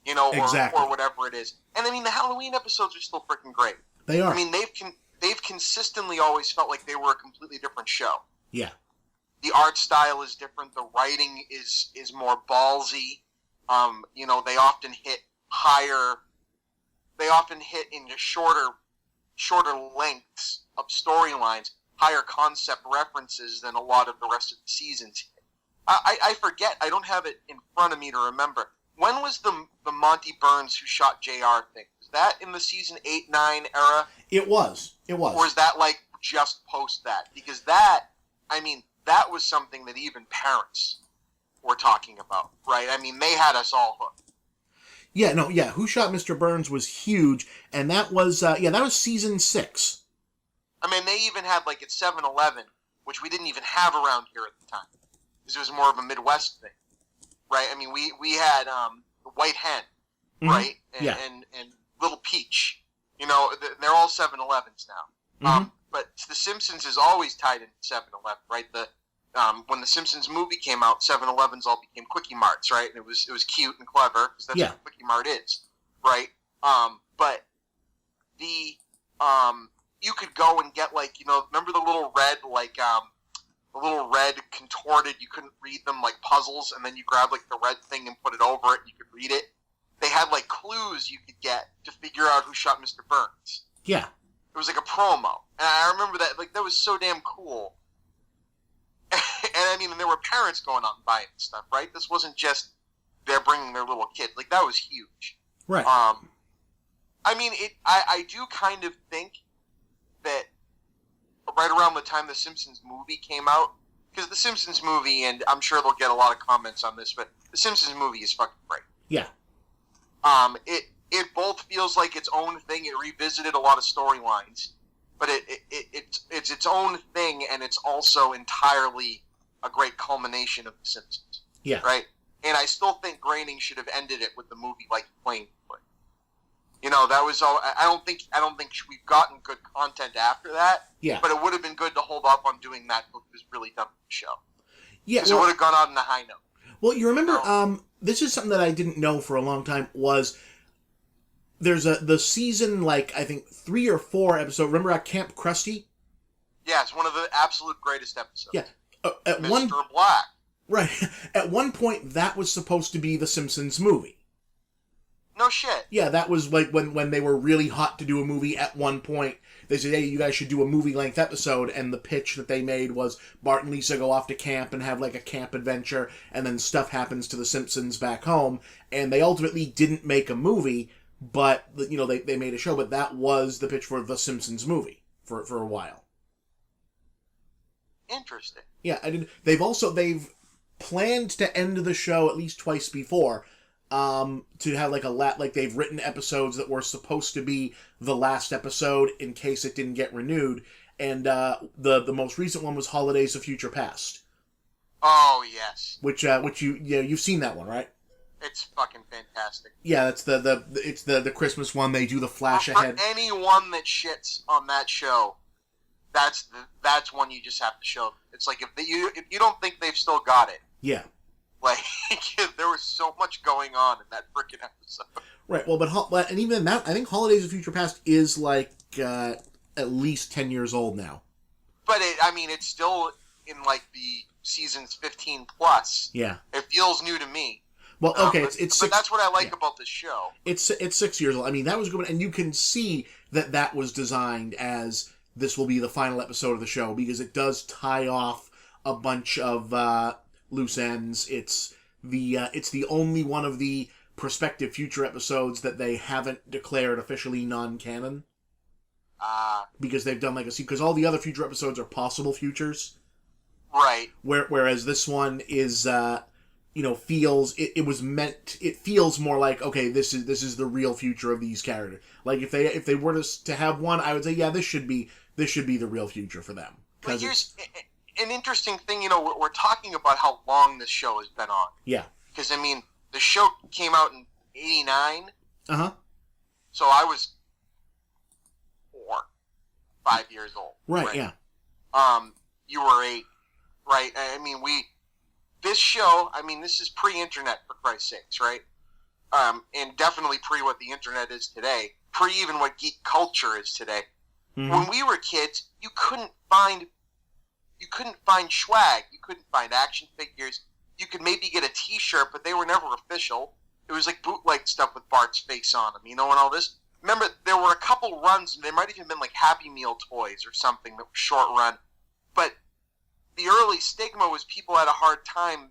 Exactly. Or whatever it is. And the Halloween episodes are still freaking great. They are. They've consistently always felt like they were a completely different show. Yeah. The art style is different. The writing is more ballsy. They often hit higher. They often hit into shorter lengths of storylines, higher concept references than a lot of the rest of the seasons hit. I forget. I don't have it in front of me to remember. When was the Monty Burns who shot JR thing? Was that in the season 8-9 era? It was. Or is that like just post that? Because that was something that even parents were talking about, right? I mean, they had us all hooked. Yeah, no, yeah. Who Shot Mr. Burns was huge, and that was season 6. I mean, they even had like at 7-Eleven, which we didn't even have around here at the time, because it was more of a Midwest thing, right? I mean, we had the White Hen, right? And Little Peach. You know, they're all 7-Elevens now. But The Simpsons is always tied into 7-Eleven, right? When the Simpsons movie came out, 7-Elevens all became Quickie Marts, right? And it was cute and clever, because that's what Quickie Mart is, right? But you could go and get, like, you know, remember the little red, like, the little red contorted, you couldn't read them, like puzzles, and then you grab like the red thing and put it over it and you could read it? They had like clues you could get to figure out who shot Mr. Burns. Yeah. It was like a promo. And I remember that, like, that was so damn cool. And I mean, there were parents going out and buying stuff, right? This wasn't just they're bringing their little kid. Like, that was huge. Right. I mean, I do kind of think that right around the time the Simpsons movie came out, because the Simpsons movie, and I'm sure they'll get a lot of comments on this, but the Simpsons movie is fucking great. Yeah. It both feels like its own thing. It revisited a lot of storylines, but it's its own thing, and it's also entirely a great culmination of the Simpsons. Yeah. Right? And I still think Groening should have ended it with the movie like Plain would. You know, that was all. I don't think we've gotten good content after that. Yeah. But it would have been good to hold up on doing that book was really done with the show. Yeah. Because it would have gone out on a high note. Well, you remember, this is something that I didn't know for a long time, was there's the season, like, I think 3 or 4 episode. Remember at Camp Krusty? Yeah, it's one of the absolute greatest episodes. Yeah. At Mr. Black. Right. At one point, that was supposed to be the Simpsons movie. No shit. Yeah, that was like when they were really hot to do a movie at one point. They said, hey, you guys should do a movie-length episode, and the pitch that they made was Bart and Lisa go off to camp and have like a camp adventure, and then stuff happens to the Simpsons back home, and they ultimately didn't make a movie, but, you know, they made a show, but that was the pitch for the Simpsons movie for a while. Interesting. Yeah, they've planned to end the show at least twice before, to have like they've written episodes that were supposed to be the last episode in case it didn't get renewed, and the most recent one was Holidays of Future Past. Oh yes. Which you've seen that one, right? It's fucking fantastic. Yeah, that's it's the Christmas one. They do the flash ahead. For anyone that shits on that show, that's one you just have to show. It's like if you don't think they've still got it. Yeah. Like, there was so much going on in that frickin' episode. Right, well, but and even that, I think Holidays of Future Past is, like, at least 10 years old now. But, it's still in, like, the seasons 15 plus. Yeah. It feels new to me. Well, okay, it's but that's what I like about this show. It's 6 years old. I mean, that was good, and you can see that was designed as this will be the final episode of the show, because it does tie off a bunch of loose ends. It's the only one of the prospective future episodes that they haven't declared officially non-canon. Because they've done because all the other future episodes are possible futures. Right. Whereas this one is feels it feels more like, okay, this is the real future of these characters. Like if they were to have one, I would say, yeah, this should be the real future for them. But here's an interesting thing, we're talking about how long this show has been on. Yeah. Because, the show came out in 89. Uh-huh. So I was 5 years old. Right, yeah. You were 8, right? This show, this is pre-internet, for Christ's sakes, right? And definitely pre what the internet is today. Pre even what geek culture is today. Mm-hmm. When we were kids, you couldn't find swag. You couldn't find action figures. You could maybe get a T-shirt, but they were never official. It was like bootleg stuff with Bart's face on them, and all this. Remember, there were a couple runs, and there might have even been like Happy Meal toys or something that were short run. But the early stigma was people had a hard time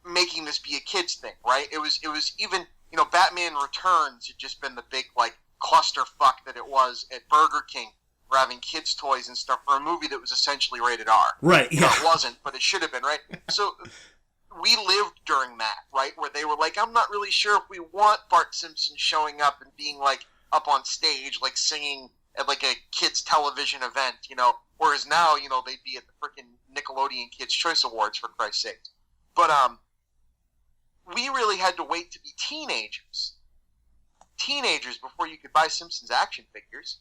making this be a kids thing, right? It was even, Batman Returns had just been the big, like, clusterfuck that it was at Burger King for having kids' toys and stuff for a movie that was essentially rated R. Right, yeah. It wasn't, but it should have been, right? So we lived during that, right? Where they were like, I'm not really sure if we want Bart Simpson showing up and being, like, up on stage, like, singing at, like, a kids' television event, whereas now, they'd be at the freaking Nickelodeon Kids' Choice Awards, for Christ's sake. But, we really had to wait to be teenagers before you could buy Simpsons action figures.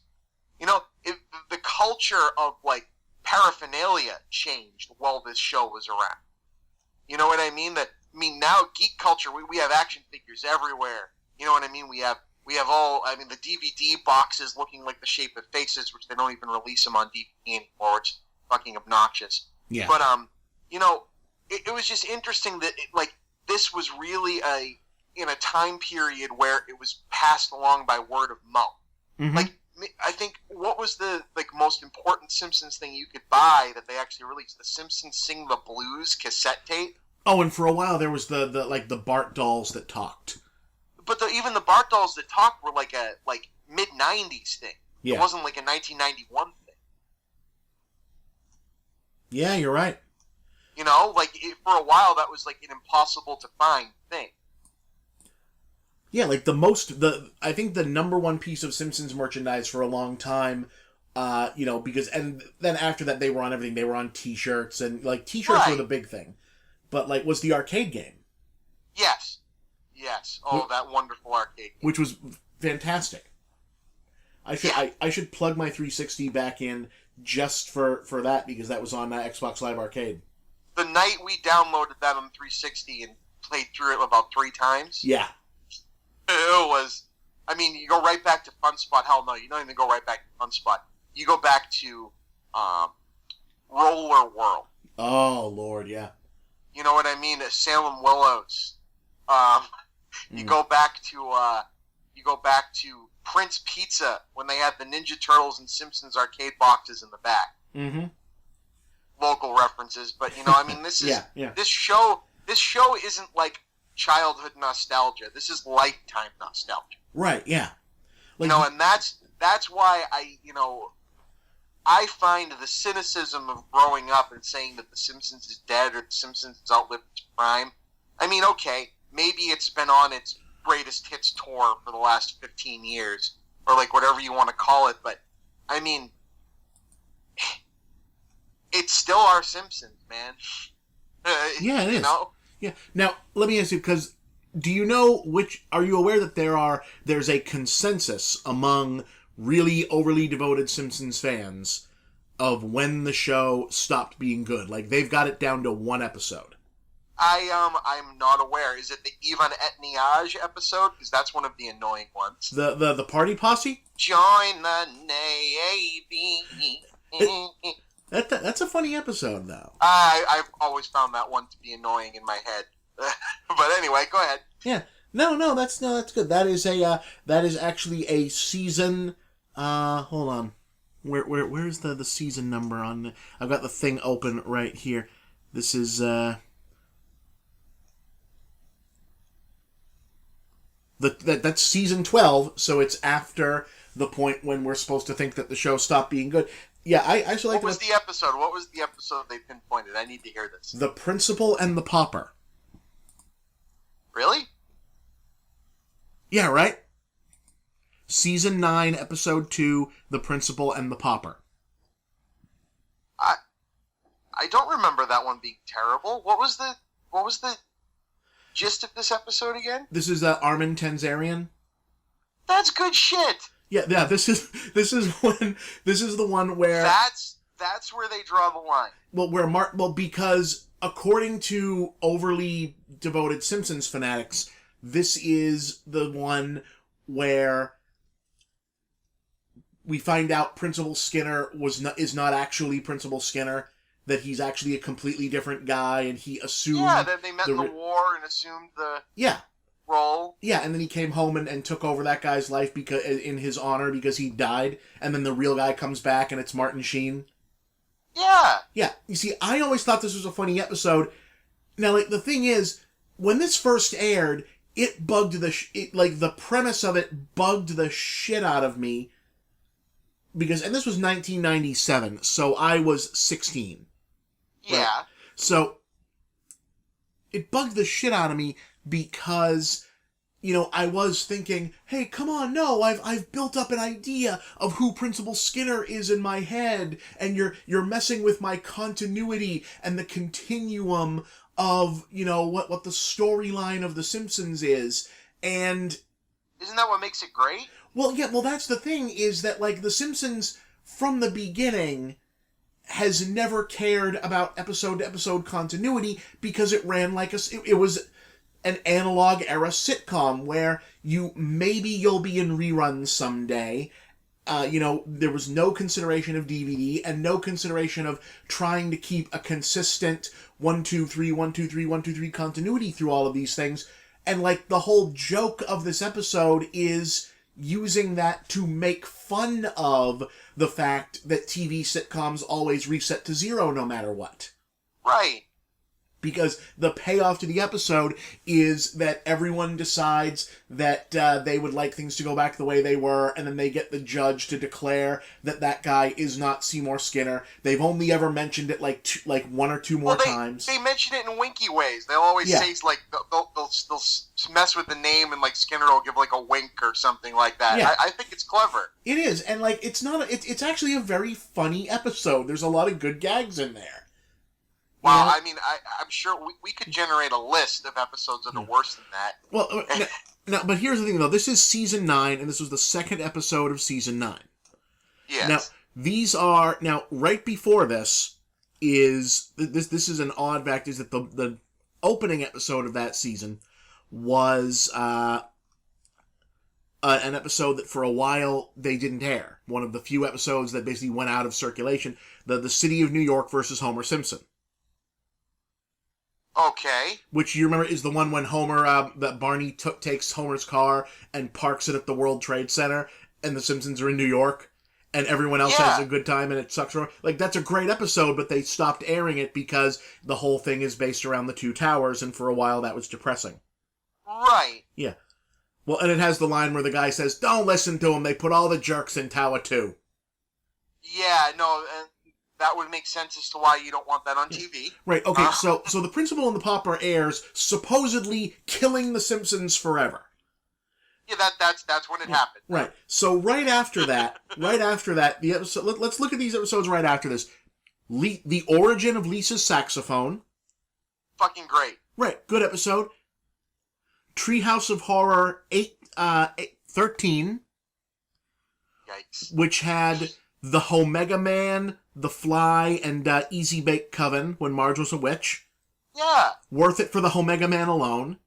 The culture of, like, paraphernalia changed while this show was around. You know what I mean? Now geek culture, we have action figures everywhere. You know what I mean? We have the DVD boxes looking like the shape of faces, which they don't even release them on DVD anymore, which is fucking obnoxious. Yeah. But, it was just interesting that, this was really in a time period where it was passed along by word of mouth. Mm-hmm. Like, I think, what was the, like, most important Simpsons thing you could buy that they actually released? The Simpsons Sing the Blues cassette tape. Oh, and for a while there was the Bart dolls that talked. But even the Bart dolls that talked were like a mid-90s thing. Yeah. It wasn't like a 1991 thing. Yeah, you're right. For a while that was like an impossible to find thing. Yeah, like I think the number one piece of Simpsons merchandise for a long time, because, and then after that they were on everything. They were on T-shirts, and, like, T-shirts were the big thing. But, like, was the arcade game. Yes. Oh, that wonderful arcade game. Which was fantastic. I should plug my 360 back in just for that, because that was on Xbox Live Arcade. The night we downloaded that on 360 and played through it about 3 times. Yeah. It was, you go right back to Fun Spot. Hell no, you don't even go right back to Fun Spot. You go back to Roller World. Oh, Lord, yeah. You know what I mean? Salem Willows. You go back to Prince Pizza when they had the Ninja Turtles and Simpsons arcade boxes in the back. Mm-hmm. Local references, but this is this show isn't like childhood nostalgia. This is lifetime nostalgia. Right, yeah. Like, and that's why I find the cynicism of growing up and saying that The Simpsons is dead or The Simpsons has outlived its prime. Okay, maybe it's been on its greatest hits tour for the last 15 years, or like whatever you want to call it, but it's still our Simpsons, man. Yeah, it is. Yeah. Now, let me ask you, because do you know are you aware that there's a consensus among really overly devoted Simpsons fans of when the show stopped being good? Like, they've got it down to 1 episode. I'm not aware. Is it the Ivan Etniage episode? Because that's one of the annoying ones. The Party Posse? Join the Navy. That's a funny episode, though. I've always found that one to be annoying in my head. But anyway, go ahead. Yeah. No, that's good. That is actually a season. Hold on. Where's the season number on? I've got the thing open right here. This is that's season 12. So it's after the point when we're supposed to think that the show stopped being good. Yeah, I actually like. What was the episode? What was the episode they pinpointed? I need to hear this. The Principal and the Pauper. Really? Yeah, right? Season 9, Episode 2, The Principal and the Pauper. I don't remember that one being terrible. What was the gist of this episode again? This is Armin Tanzarian. That's good shit. Yeah. This is the one where that's where they draw the line. Well, because according to overly devoted Simpsons fanatics, this is the one where we find out Principal Skinner is not actually Principal Skinner, that he's actually a completely different guy, and he assumed... Yeah, that they met in the war and assumed the role. Yeah, and then he came home and took over that guy's life in his honor because he died, and then the real guy comes back and it's Martin Sheen. Yeah. Yeah, you see, I always thought this was a funny episode. Now, like, the thing is, when this first aired, it bugged the premise of it bugged the shit out of me. Because, and this was 1997, so I was 16. Yeah. Right? So, it bugged the shit out of me because, I was thinking, hey, come on, no, I've built up an idea of who Principal Skinner is in my head, and you're messing with my continuity and the continuum of, what the storyline of The Simpsons is, and... Isn't that what makes it great? Well, yeah, that's the thing, is that, like, The Simpsons, from the beginning, has never cared about episode-to-episode continuity because it ran like it was an analog-era sitcom where you'll be in reruns someday. There was no consideration of DVD and no consideration of trying to keep a consistent 1, 2, 3, 1, 2, 3, 1, 2, 3 continuity through all of these things. And, like, the whole joke of this episode is using that to make fun of the fact that TV sitcoms always reset to zero no matter what. Right. Because the payoff to the episode is that everyone decides that they would like things to go back the way they were, and then they get the judge to declare that that guy is not Seymour Skinner. They've only ever mentioned it like one or two more times. They mention it in winky ways. They'll always say, like, they'll mess with the name, and, like, Skinner will give, like, a wink or something like that. Yeah. I think it's clever. It is, and, like, it's actually a very funny episode. There's a lot of good gags in there. Well, I mean, I'm sure we could generate a list of episodes that are worse than that. Well, now, but here's the thing, though. This is Season 9, and this was the second episode of Season 9. Yes. Now, right before this is an odd fact, is that the opening episode of that season was an episode that for a while they didn't air. One of the few episodes that basically went out of circulation. The City of New York versus Homer Simpson. Okay. Which, you remember, is the one when that Barney takes Homer's car and parks it at the World Trade Center, and the Simpsons are in New York, and everyone else has a good time, and it sucks. Like, that's a great episode, but they stopped airing it because the whole thing is based around the two towers, and for a while that was depressing. Right. Yeah. Well, and it has the line where the guy says, "Don't listen to him, they put all the jerks in Tower 2. Yeah, no, that would make sense as to why you don't want that on TV. Right, okay, so The Principal and the Pauper airs, supposedly killing The Simpsons forever. Yeah, that's when it happened. Right, so right after that, the episode, let's look at these episodes right after this. The origin of Lisa's saxophone. Fucking great. Right, good episode. Treehouse of Horror 13. Yikes. Which had the Omega Man, The Fly, and Easy Bake Coven when Marge was a witch. Yeah. Worth it for the Omega Man alone.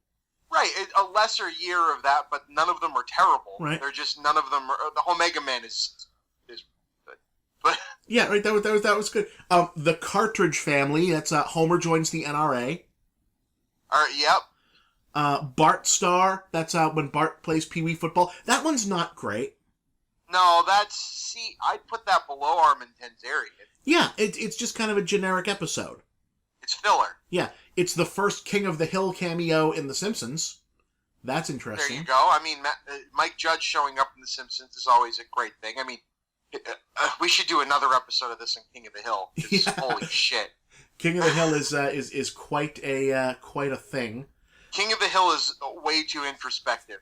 Right, a lesser year of that, but none of them are terrible. Right. They're just, none of them are, the Omega Man is good. But yeah, right, that was good. The Cartridge Family, that's Homer joins the NRA. Yep. Bart Star, that's when Bart plays Pee Wee football. That one's not great. No, I'd put that below Arminton's area. Yeah, it's just kind of a generic episode. It's filler. Yeah, it's the first King of the Hill cameo in The Simpsons. That's interesting. There you go. I mean, Mike Judge showing up in The Simpsons is always a great thing. I mean, we should do another episode of this on King of the Hill. Yeah. Holy shit. King of the Hill is quite a thing. King of the Hill is way too introspective.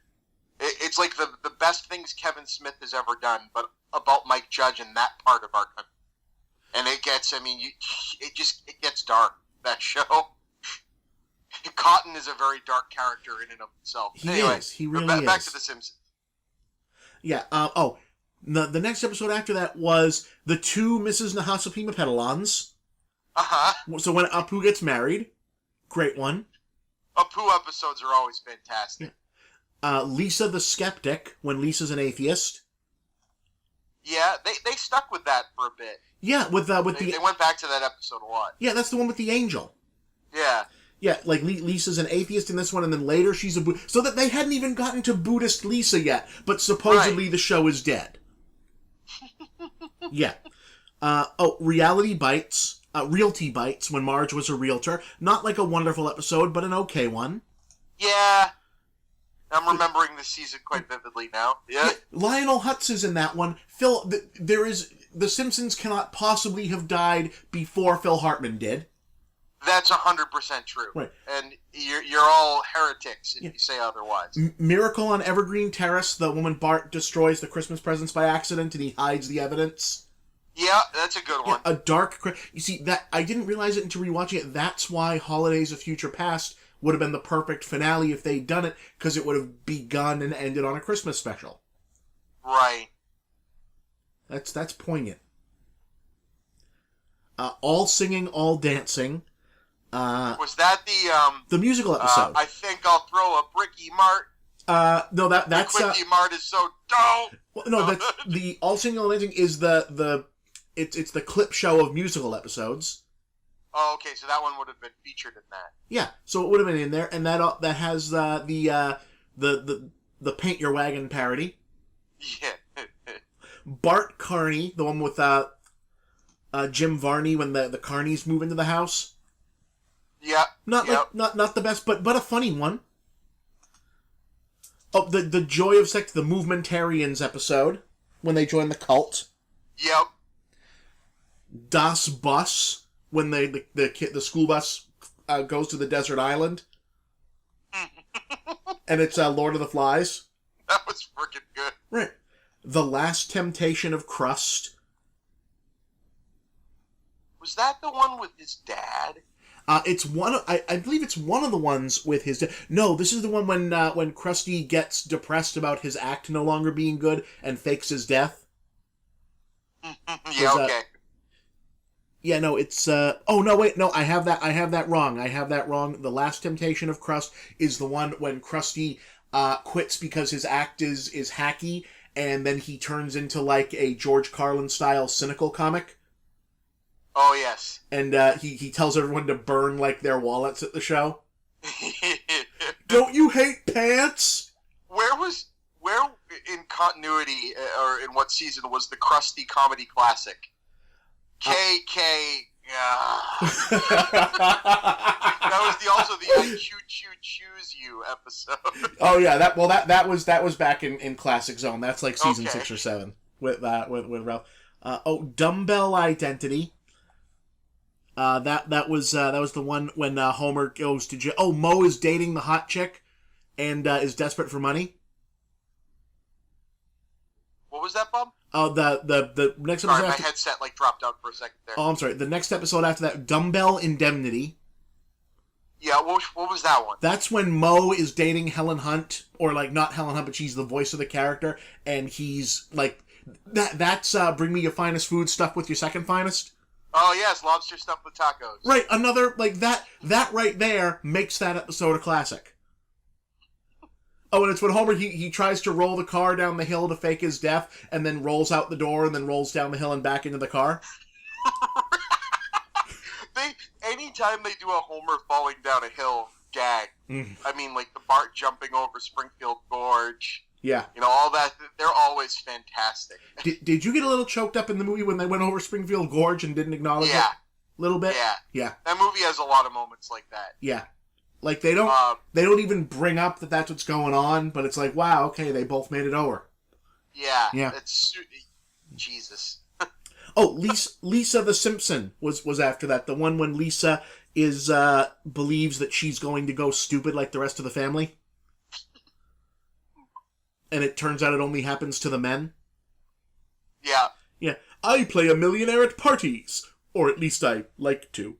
It's like the best things Kevin Smith has ever done, but about Mike Judge and that part of our country. And it gets, it gets dark, that show. Cotton is a very dark character in and of himself. He is. He really is. Back to The Simpsons. Yeah. The next episode after that was the two Mrs. Nahasapima Petalons. Uh-huh. So when Apu gets married, great one. Apu episodes are always fantastic. Yeah. Lisa the Skeptic, when Lisa's an atheist. Yeah, they stuck with that for a bit. Yeah, they went back to that episode a lot. Yeah, that's the one with the angel. Yeah. Yeah, like Lisa's an atheist in this one, and then later she's a Buddhist. So that they hadn't even gotten to Buddhist Lisa yet, but supposedly the show is dead. Yeah. Reality Bites. Realty Bites, when Marge was a realtor. Not like a wonderful episode, but an okay one. Yeah. I'm remembering this season quite vividly now. Yeah. Lionel Hutz is in that one. The Simpsons cannot possibly have died before Phil Hartman did. That's 100% true. Right. And you're all heretics if you say otherwise. Miracle on Evergreen Terrace, the woman Bart destroys the Christmas presents by accident and he hides the evidence. Yeah, that's a good one. A dark... You see, that I didn't realize it until rewatching it. That's why Holidays of Future Past would have been the perfect finale if they'd done it, because it would have begun and ended on a Christmas special. Right. That's poignant. All Singing, All Dancing. Was that the musical episode? I think I'll throw a Bricky Mart. No, that's Quickie Mart is so dope. Well, no, that's the All Singing, All Dancing is it's the clip show of musical episodes. Oh, okay, so that one would have been featured in that. Yeah, so it would have been in there, and that has the Paint Your Wagon parody. Yeah. Bart Carney, the one with Jim Varney when the Carneys move into the house. Yeah. Not the best, but a funny one. Oh, the Joy of Sex, the Movementarians episode when they join the cult. Yep. Das Bus when the school bus goes to the desert island, and it's Lord of the Flies. That was freaking good. Right. The Last Temptation of Crust. Was that the one with his dad? It's one. I believe it's one of the ones with his. No, this is the one when Krusty gets depressed about his act no longer being good and fakes his death. Yeah. Okay. Yeah. No. It's. Oh no. Wait. No. I have that wrong. The Last Temptation of Crust is the one when Krusty quits because his act is hacky, and then he turns into like a George Carlin style cynical comic. Oh, yes. And he tells everyone to burn, like, their wallets at the show. Don't you hate pants? Where in continuity, or in what season, was the Krusty Comedy Classic? KK... That was also the I choose you episode. Oh, yeah. That was back in Classic Zone. That's like season 6 or 7 with Ralph. Dumbbell Identity. That was the one when Homer goes to jail. Oh, Moe is dating the hot chick, and is desperate for money. What was that, Bob? Oh, the next episode. Sorry, my headset dropped out for a second there. Oh, I'm sorry. The next episode after that, Dumbbell Indemnity. Yeah, what was that one? That's when Moe is dating Helen Hunt, or not Helen Hunt, but she's the voice of the character, and he's that's Bring Me Your Finest Food stuffed with your second finest. Oh, yes, lobster stuffed with tacos. Right, another, that right there makes that episode a classic. Oh, and it's when Homer, he tries to roll the car down the hill to fake his death, and then rolls out the door, and then rolls down the hill and back into the car. Anytime they do a Homer falling down a hill gag, I mean, the Bart jumping over Springfield Gorge... Yeah. All that, they're always fantastic. Did you get a little choked up in the movie when they went over Springfield Gorge and didn't acknowledge it? A little bit? Yeah. That movie has a lot of moments like that. Yeah. They don't even bring up that that's what's going on, but it's like, wow, okay, they both made it over. Yeah. It's Jesus. Oh, Lisa the Simpson was after that. The one when Lisa believes that she's going to go stupid like the rest of the family. And it turns out it only happens to the men. Yeah. Yeah. I play a millionaire at parties. Or at least I like to.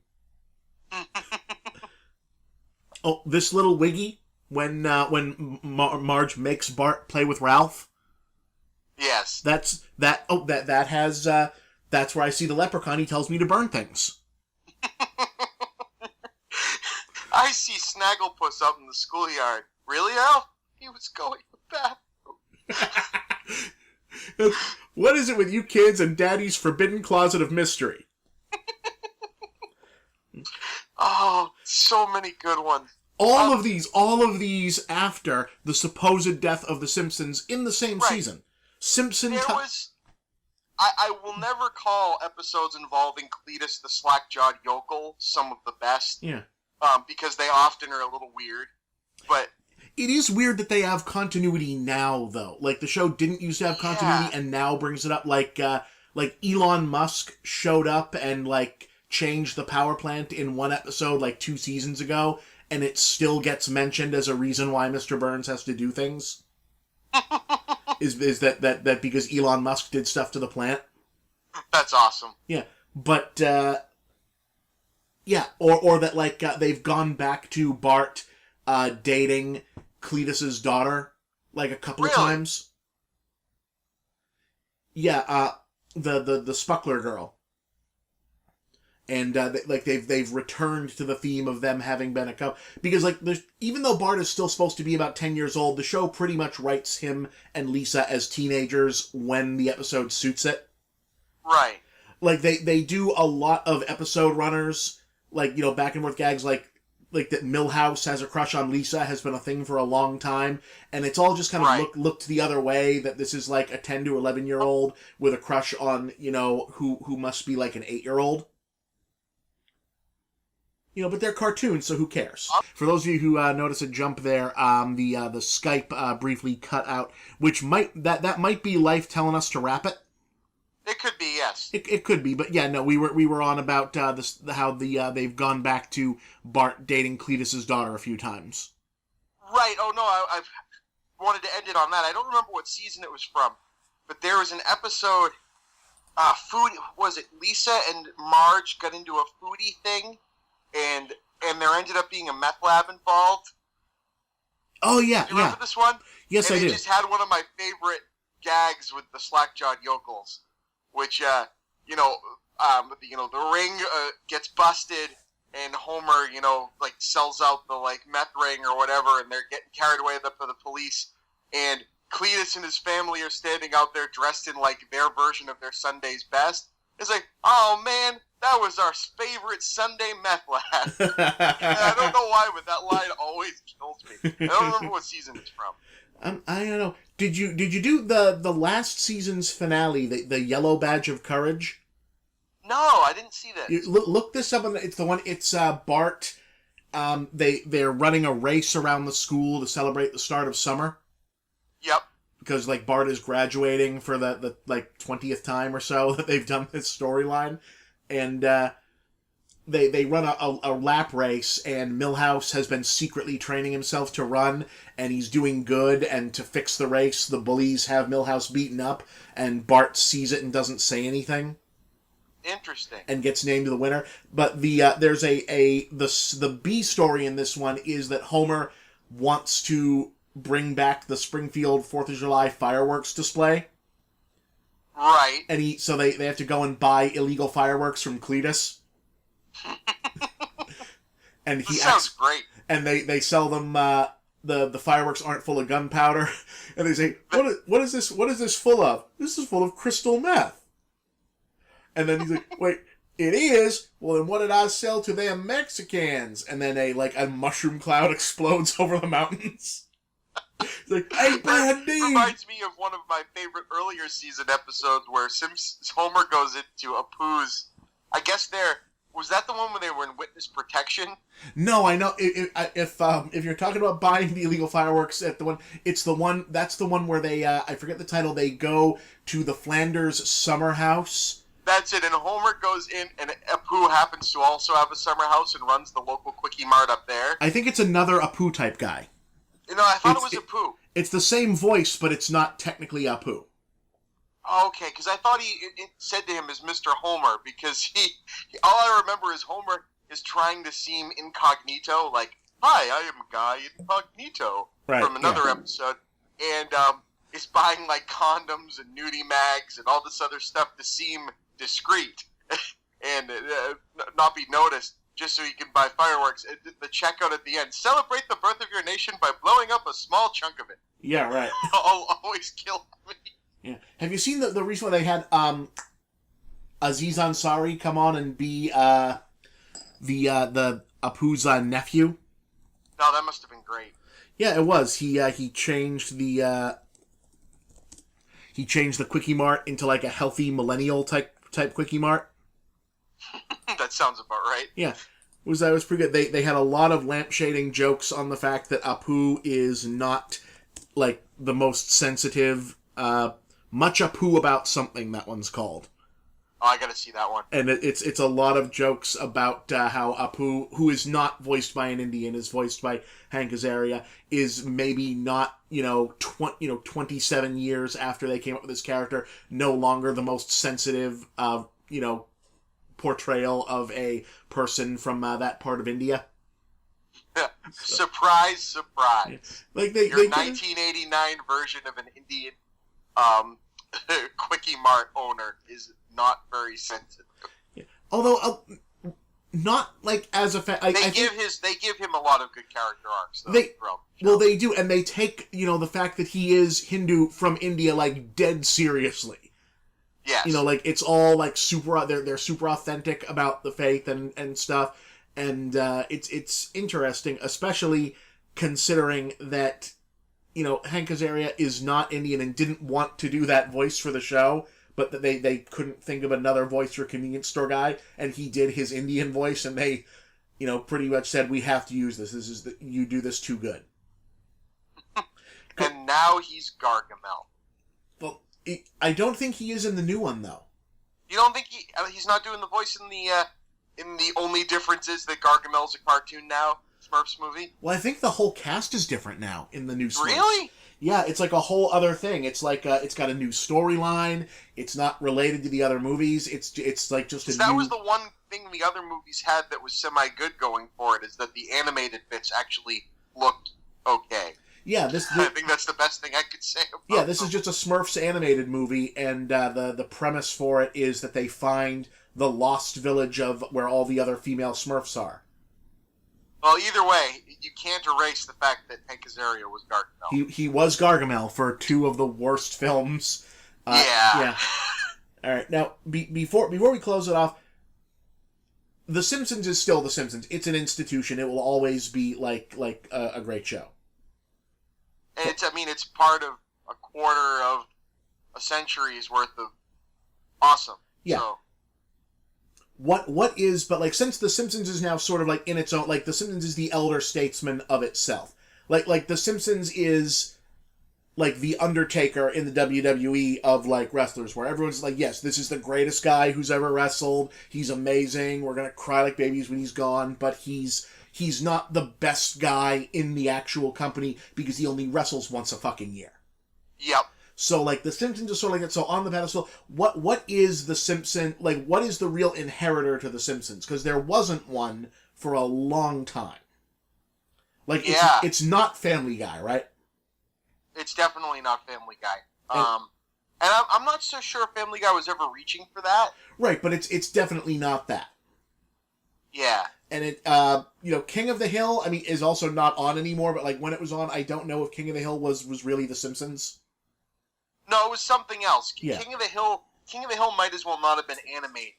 Oh, This Little Wiggy. When Marge makes Bart play with Ralph. Yes. That's where I see the leprechaun. He tells me to burn things. I see Snagglepuss out in the schoolyard. Really, Al? He was going to the bathroom. What is it with you kids and Daddy's forbidden closet of mystery? Oh, so many good ones. All of these after the supposed death of the Simpsons in the same season. I will never call episodes involving Cletus the slack-jawed yokel some of the best. Yeah. Because they often are a little weird. But it is weird that they have continuity now, though. Like, the show didn't used to have continuity, and now brings it up. Like Elon Musk showed up and, like, changed the power plant in one episode, like, 2 seasons ago, and it still gets mentioned as a reason why Mr. Burns has to do things. is that because Elon Musk did stuff to the plant? That's awesome. Yeah, but, yeah, or that, like, they've gone back to Bart dating Cletus's daughter, like, a couple of times. Yeah, the Spuckler girl. And, they've returned to the theme of them having been a couple. Because, like, even though Bart is still supposed to be about 10 years old, the show pretty much writes him and Lisa as teenagers when the episode suits it. Right. Like, they do a lot of episode runners, like, you know, back and forth gags, like that Milhouse has a crush on Lisa has been a thing for a long time, and it's all just kind of looked the other way, that this is like a 10 to 11-year-old with a crush on, you know, who must be like an 8-year-old. You know, but they're cartoons, so who cares? For those of you who notice a jump there, the Skype briefly cut out, which that might be life telling us to wrap it. It could be, yes. It could be, but yeah, no, we were on about how they've gone back to Bart dating Cletus's daughter a few times. Right. Oh no, I wanted to end it on that. I don't remember what season it was from, but there was an episode. Was it Lisa and Marge got into a foodie thing, and there ended up being a meth lab involved. Oh yeah, do you remember this one? Yes, I do. And it just had one of my favorite gags with the slack-jawed yokels. Which, the ring gets busted, and Homer, sells out the, meth ring or whatever, and they're getting carried away for the police, and Cletus and his family are standing out there dressed in, their version of their Sunday's best. It's like, oh, man, that was our favorite Sunday meth lab. And I don't know why, but that line always kills me. I don't remember what season it's from. I don't know. Did you do the last season's finale, the Yellow Badge of Courage? No, I didn't see this. Look this up. It's the one. It's Bart. They're running a race around the school to celebrate the start of summer. Yep. Because Bart is graduating for the 20th time or so that they've done this storyline, and They run a lap race, and Milhouse has been secretly training himself to run, and he's doing good, and to fix the race, the bullies have Milhouse beaten up, and Bart sees it and doesn't say anything. Interesting. And gets named the winner. But there's the B story in this one is that Homer wants to bring back the Springfield 4th of July fireworks display. Right. And so they have to go and buy illegal fireworks from Cletus. And he sounds great. And they sell them. The fireworks aren't full of gunpowder, and they say, "What is this? What is this full of? This is full of crystal meth." And then he's like, "Wait, it is? Well, then what did I sell to them Mexicans?" And then a mushroom cloud explodes over the mountains. It's like, "Hey, bad dude!" Reminds me of one of my favorite earlier season episodes where Homer goes into Apu's. I guess was that the one where they were in witness protection? No, I know. If you're talking about buying the illegal fireworks at the one, it's the one. That's the one where they. I forget the title. They go to the Flanders summer house. That's it. And Homer goes in, and Apu happens to also have a summer house and runs the local Quickie Mart up there. I think it's another Apu type guy. I thought it was Apu. It's the same voice, but it's not technically Apu. Okay, because I thought it said to him as Mr. Homer, because he all I remember is Homer is trying to seem incognito, like, "Hi, I am Guy Incognito," from another episode, and is buying condoms and nudie mags and all this other stuff to seem discreet and not be noticed, just so he can buy fireworks. The checkout at the end: "Celebrate the birth of your nation by blowing up a small chunk of it." Yeah, right. Always kill me. Yeah. Have you seen the recent one they had Aziz Ansari come on and be the Apu's nephew? No, that must have been great. Yeah, it was. He changed the he changed the Quickie Mart into like a healthy millennial type Quickie Mart. That sounds about right. Yeah. That was pretty good. They had a lot of lampshading jokes on the fact that Apu is not like the most sensitive. Much Apu about something, that one's called. Oh, I gotta see that one. And it's a lot of jokes about how Apu, who is not voiced by an Indian, is voiced by Hank Azaria, is maybe not 27 years after they came up with this character, no longer the most sensitive portrayal of a person from that part of India. Surprise, surprise! Yeah. Like your 1989 version of an Indian Quickie Mart owner is not very sensitive. Yeah. Although not like as a they give him a lot of good character arcs. Though, they do, and they take the fact that he is Hindu from India like dead seriously. Yes. Like it's all like super. They're super authentic about the faith and stuff, and it's interesting, especially considering that Hank Azaria is not Indian and didn't want to do that voice for the show, but that they couldn't think of another voice for a convenience store guy, and he did his Indian voice, and they pretty much said, we have to use this. You do this too good. And now he's Gargamel. Well, I don't think he is in the new one, though. You don't think he's not doing the voice in the only difference is that Gargamel's a cartoon now, Smurfs movie? Well, I think the whole cast is different now in the new Smurfs. Really? Yeah, it's like a whole other thing. It's like it's got a new storyline. It's not related to the other movies. It's like just a that new... was the one thing the other movies had that was semi-good going for it, is that the animated bits actually looked okay. Yeah, I think that's the best thing I could say about this is just a Smurfs animated movie, and the premise for it is that they find the lost village of where all the other female Smurfs are. Well, either way, you can't erase the fact that Hank Azaria was Gargamel. He was Gargamel for 2 of the worst films. Yeah. All right, now before we close it off, The Simpsons is still The Simpsons. It's an institution. It will always be like a great show. And it's part of a quarter of a century's worth of awesome. Yeah. So. What is, but like, since The Simpsons is now sort of like in its own, like The Simpsons is the elder statesman of itself. Like The Simpsons is like the Undertaker in the WWE of like wrestlers, where everyone's like, yes, this is the greatest guy who's ever wrestled. He's amazing. We're gonna cry like babies when he's gone, but he's not the best guy in the actual company because he only wrestles once a fucking year. Yep. So, like, The Simpsons is sort of like that. So, on the pedestal, what is The Simpsons, like, what is the real inheritor to The Simpsons? Because there wasn't one for a long time. Like, it's not Family Guy, right? It's definitely not Family Guy. And I'm not so sure if Family Guy was ever reaching for that. Right, but it's definitely not that. Yeah. And King of the Hill, is also not on anymore, but, like, when it was on, I don't know if King of the Hill was really The Simpsons. No, it was something else. Yeah. King of the Hill might as well not have been animated.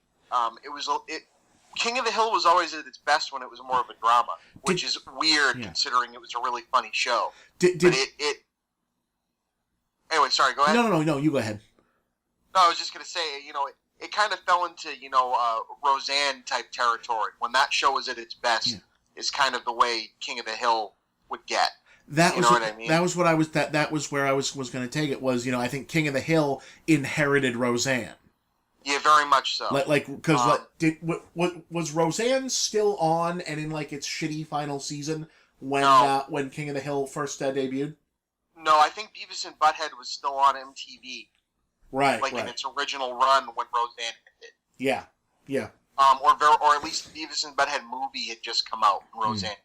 King of the Hill was always at its best when it was more of a drama, which is weird considering it was a really funny show. Anyway, sorry, go ahead. No, you go ahead. No, I was just going to say, it kind of fell into, Roseanne type territory. When that show was at its best, is kind of the way King of the Hill would get. That was where I was going to take it was, I think King of the Hill inherited Roseanne. Yeah, very much so. Was Roseanne still on and in like its shitty final season when King of the Hill first debuted? No, I think Beavis and Butthead was still on MTV. Right, in its original run when Roseanne ended. Yeah. Or at least the Beavis and Butthead movie had just come out, Roseanne.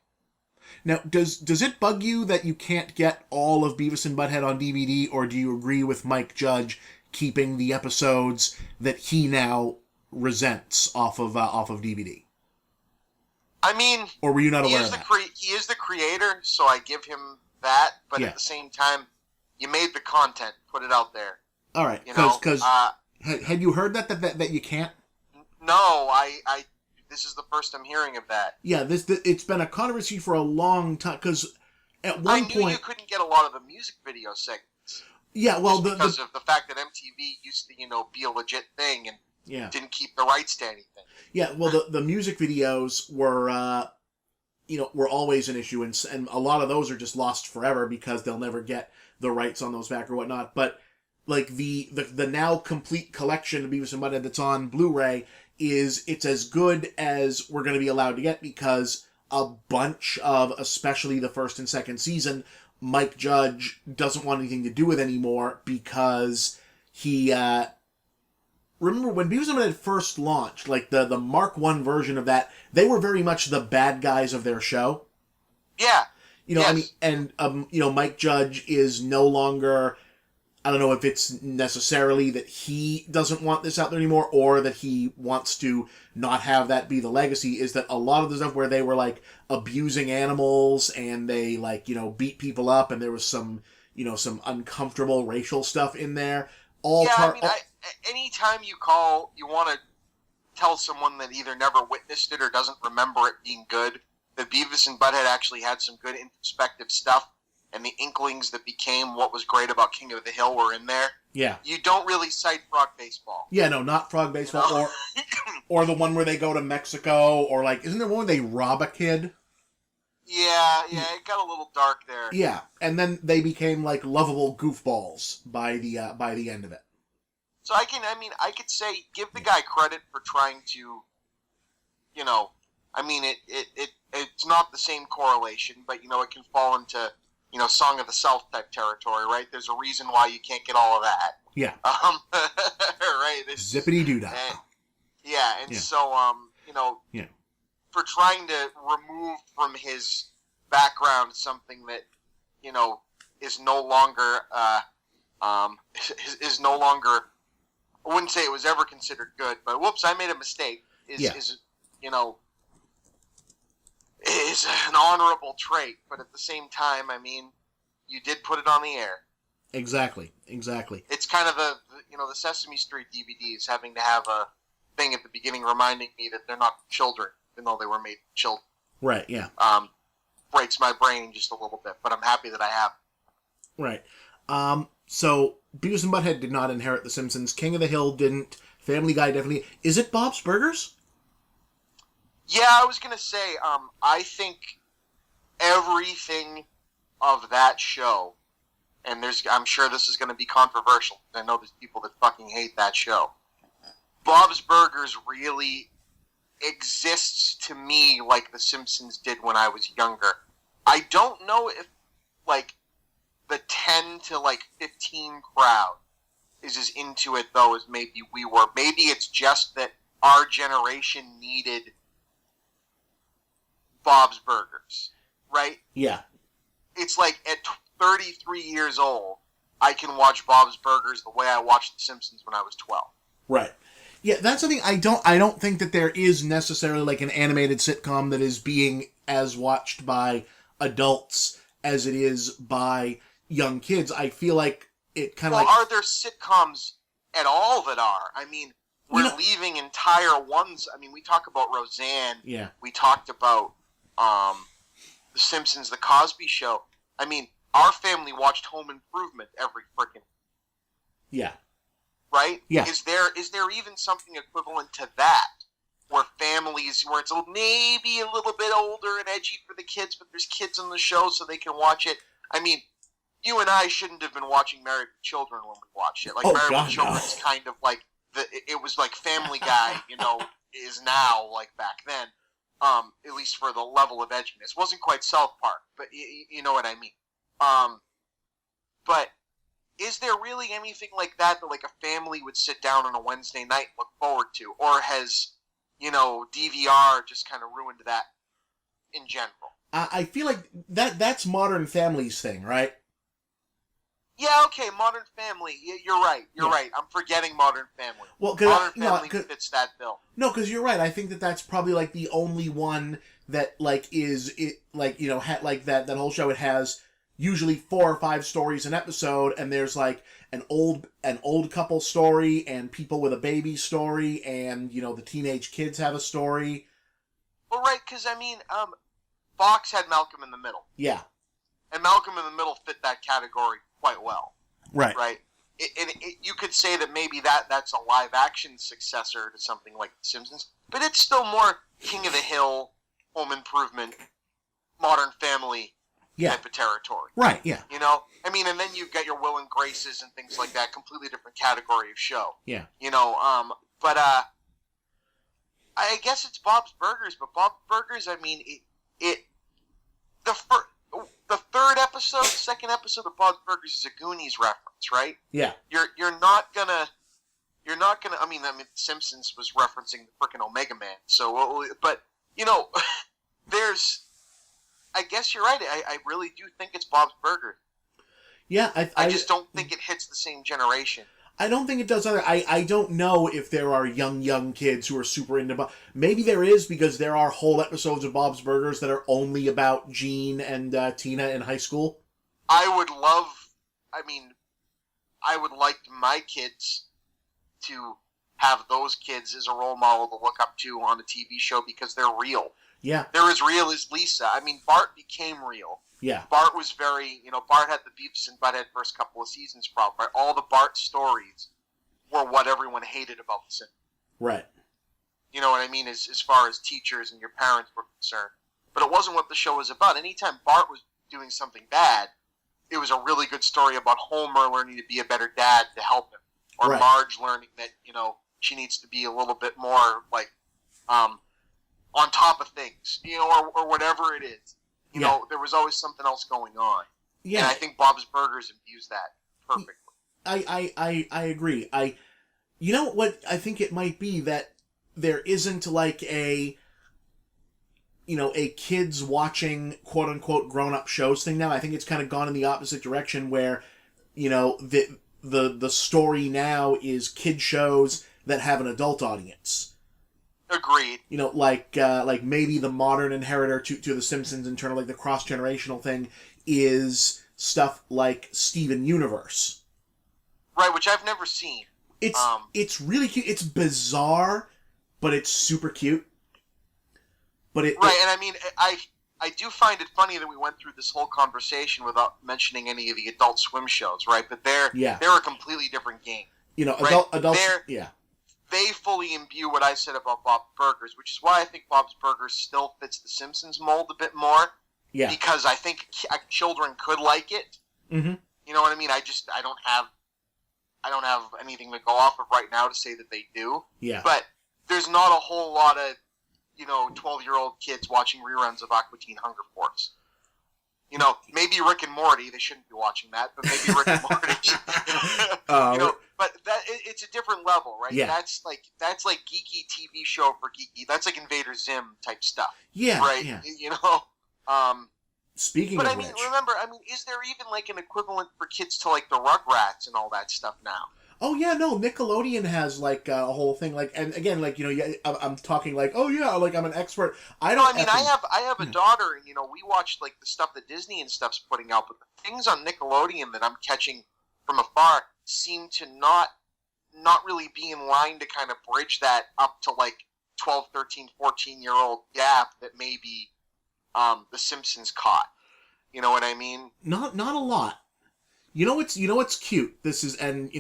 Now, does it bug you that you can't get all of Beavis and Butthead on DVD, or do you agree with Mike Judge keeping the episodes that he now resents off of DVD? Or were you not aware of that? He is the creator, so I give him that, but at the same time, you made the content, put it out there. All right, because had you heard that you can't? No, this is the first I'm hearing of that. Yeah, it's been a controversy for a long time, because at one point... I knew you couldn't get a lot of the music video segments. Yeah, well, because of the fact that MTV used to, be a legit thing and didn't keep the rights to anything. Yeah, well, the music videos were always an issue, and a lot of those are just lost forever because they'll never get the rights on those back or whatnot. But like the now complete collection of Beavis and Butthead that's on Blu-ray it's as good as we're going to be allowed to get, because a bunch of, especially the first and second season, Mike Judge doesn't want anything to do with anymore because he remember when Beavis and Butthead first launched, like the Mark I version of that, they were very much the bad guys of their show. Yeah. Yes. I mean, and Mike Judge is no longer, I don't know if it's necessarily that he doesn't want this out there anymore or that he wants to not have that be the legacy, is that a lot of the stuff where they were like abusing animals and they beat people up and there was some uncomfortable racial stuff in there. Anytime you want to tell someone that either never witnessed it or doesn't remember it being good, that Beavis and Butthead actually had some good introspective stuff, and the inklings that became what was great about King of the Hill were in there. Yeah. You don't really cite Frog Baseball. Yeah, no, not Frog Baseball, or the one where they go to Mexico, or isn't there one where they rob a kid? Yeah, it got a little dark there. Yeah, and then they became lovable goofballs by the end of it. So I could say give the guy credit for trying to, it's not the same correlation, but it can fall into Song of the South type territory, right? There's a reason why you can't get all of that. Yeah. Right. Zippity doo dah. So for trying to remove from his background something that is no longer is no longer. I wouldn't say it was ever considered good, but whoops, I made a mistake. Is an honorable trait, but at the same time, you did put it on the air. Exactly. It's kind of the Sesame Street DVDs having to have a thing at the beginning reminding me that they're not children, even though they were made for children. Right, yeah. Breaks my brain just a little bit, but I'm happy that I have. Right. So Beavis and Butthead did not inherit The Simpsons. King of the Hill didn't. Family Guy definitely. Is it Bob's Burgers? Yeah, I was going to say, I think everything of that show, and I'm sure this is going to be controversial, because I know there's people that fucking hate that show. Bob's Burgers really exists to me like The Simpsons did when I was younger. I don't know if, the 10 to 15 crowd is as into it, though, as maybe we were. Maybe it's just that our generation needed Bob's Burgers, right? Yeah. It's at 33 years old, I can watch Bob's Burgers the way I watched The Simpsons when I was 12. Right. Yeah, that's something I don't think that there is necessarily an animated sitcom that is being as watched by adults as it is by young kids. I feel like it kind of are there sitcoms at all that are? We're leaving entire ones. We talk about Roseanne. Yeah. We talked about The Simpsons, The Cosby Show. Our family watched Home Improvement every frickin'. Yeah. Right? Yeah. Is there even something equivalent to that? Where families, where it's maybe a little bit older and edgy for the kids, but there's kids on the show so they can watch it. You and I shouldn't have been watching Married with Children when we watched it. Married with Children's kind of it was like Family Guy, is now back then. At least for the level of edginess. Wasn't quite South Park, but you know what I mean. But is there really anything like that a family would sit down on a Wednesday night and look forward to? Or has, DVR just kind of ruined that in general? I feel like that's Modern Family's thing, right? Yeah, okay, Modern Family. You're right. You're right. I'm forgetting Modern Family. Well, Modern Family fits that bill. No, because you're right. I think that's probably the only one that is it that whole show. It has usually 4 or 5 stories an episode, and there's an old couple story and people with a baby story, and the teenage kids have a story. Well, right, because Fox had Malcolm in the Middle. Yeah. And Malcolm in the Middle fit that category quite well. Right. Right. You could say that maybe that's a live action successor to something like The Simpsons, but it's still more King of the Hill, Home Improvement, Modern Family type of territory. Right, yeah. You know? I mean, and then you've got your Will and Graces and things like that, completely different category of show. Yeah. You know, but I guess it's Bob's Burgers, but Bob's Burgers, I mean, the third episode, second episode of Bob's Burgers is a Goonies reference, right? Yeah. You're not gonna. I mean, Simpsons was referencing the frickin' Omega Man. So, but you know, there's. I guess you're right. I really do think it's Bob's Burgers. Yeah, I just don't think it hits the same generation. I don't think it does either. I don't know if there are young kids who are super into Bob. Maybe there is, because there are whole episodes of Bob's Burgers that are only about Gene and Tina in high school. I would like my kids to have those kids as a role model to look up to on a TV show, because they're real. Yeah. They're as real as Lisa. I mean, Bart became real. Yeah. Bart was Bart had the Beavis and Butthead first couple of seasons problem, right? All the Bart stories were what everyone hated about the Simpsons. Right. You know what I mean? As far as teachers and your parents were concerned. But it wasn't what the show was about. Anytime Bart was doing something bad, it was a really good story about Homer learning to be a better dad to help him. Or Marge learning that, she needs to be a little bit more, on top of things, or whatever it is. You know, there was always something else going on. Yeah. And I think Bob's Burgers imbues that perfectly. I agree. You know what I think it might be, that there isn't a kids watching quote unquote grown up shows thing now. I think it's kind of gone in the opposite direction, where, the story now is kid shows that have an adult audience. Agreed. Like maybe the modern inheritor to The Simpsons in terms of the cross-generational thing is stuff like Steven Universe. Right, which I've never seen. It's really cute. It's bizarre, but it's super cute. And I mean, I do find it funny that we went through this whole conversation without mentioning any of the Adult Swim shows, right? But they're a completely different game. Adults, they fully imbue what I said about Bob's Burgers, which is why I think Bob's Burgers still fits the Simpsons mold a bit more. Yeah. Because I think children could like it. Mm-hmm. You know what I mean? I don't have anything to go off of right now to say that they do. Yeah. But there's not a whole lot of 12-year-old kids watching reruns of Aqua Teen Hunger Force. Maybe Rick and Morty. They shouldn't be watching that, but maybe Rick and Morty. But it's a different level, right? Yeah. That's like geeky TV show for geeky. That's like Invader Zim type stuff. Yeah. Right. Yeah. Speaking of which, remember, is there even an equivalent for kids to the Rugrats and all that stuff now? Oh yeah, no. Nickelodeon has a whole thing and again I'm talking I'm an expert. I have a daughter, and we watch the stuff that Disney and stuff's putting out, but the things on Nickelodeon that I'm catching from afar seem to not really be in line to kind of bridge that up to 12, 13, 14-year-old gap that maybe The Simpsons caught. You know what I mean? Not a lot. You know what's cute? This is, and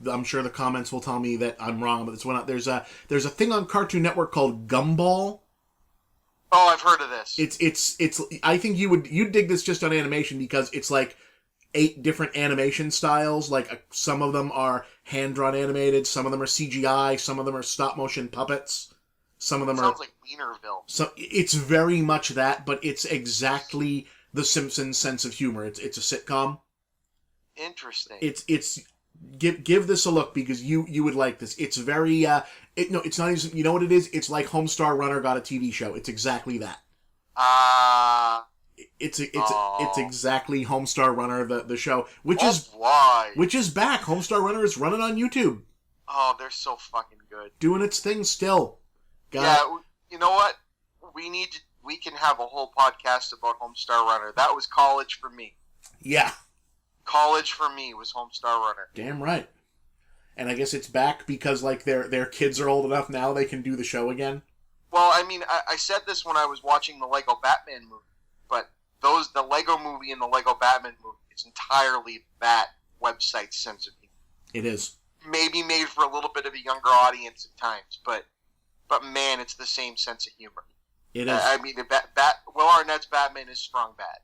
I'm sure the comments will tell me that I'm wrong about this one. There's a thing on Cartoon Network called Gumball. Oh, I've heard of this. It's I think you'd dig this just on animation, because it's 8 different animation styles. Some of them are hand-drawn animated, some of them are CGI, some of them are stop-motion puppets. Some of them sounds like Wienerville. So it's very much that, but it's exactly the Simpsons sense of humor. It's a sitcom. Interesting. It's give this a look, because you would like this. It's very it's not even, you know what it is? It's like Homestar Runner got a TV show. It's exactly that. It's exactly Homestar Runner the show, which is back. Homestar Runner is running on YouTube. Oh, they're so fucking good. Doing its thing still. You know what? We can have a whole podcast about Homestar Runner. That was college for me. Yeah. College for me was Homestar Runner. Damn right. And I guess it's back because their kids are old enough now they can do the show again. Well, I said this when I was watching the Lego Batman movie, but the Lego movie and the Lego Batman movie, it's entirely that website sense of humor. It is. Maybe made for a little bit of a younger audience at times, but man, it's the same sense of humor. It is. I mean, Will Arnett's Batman is strong bad.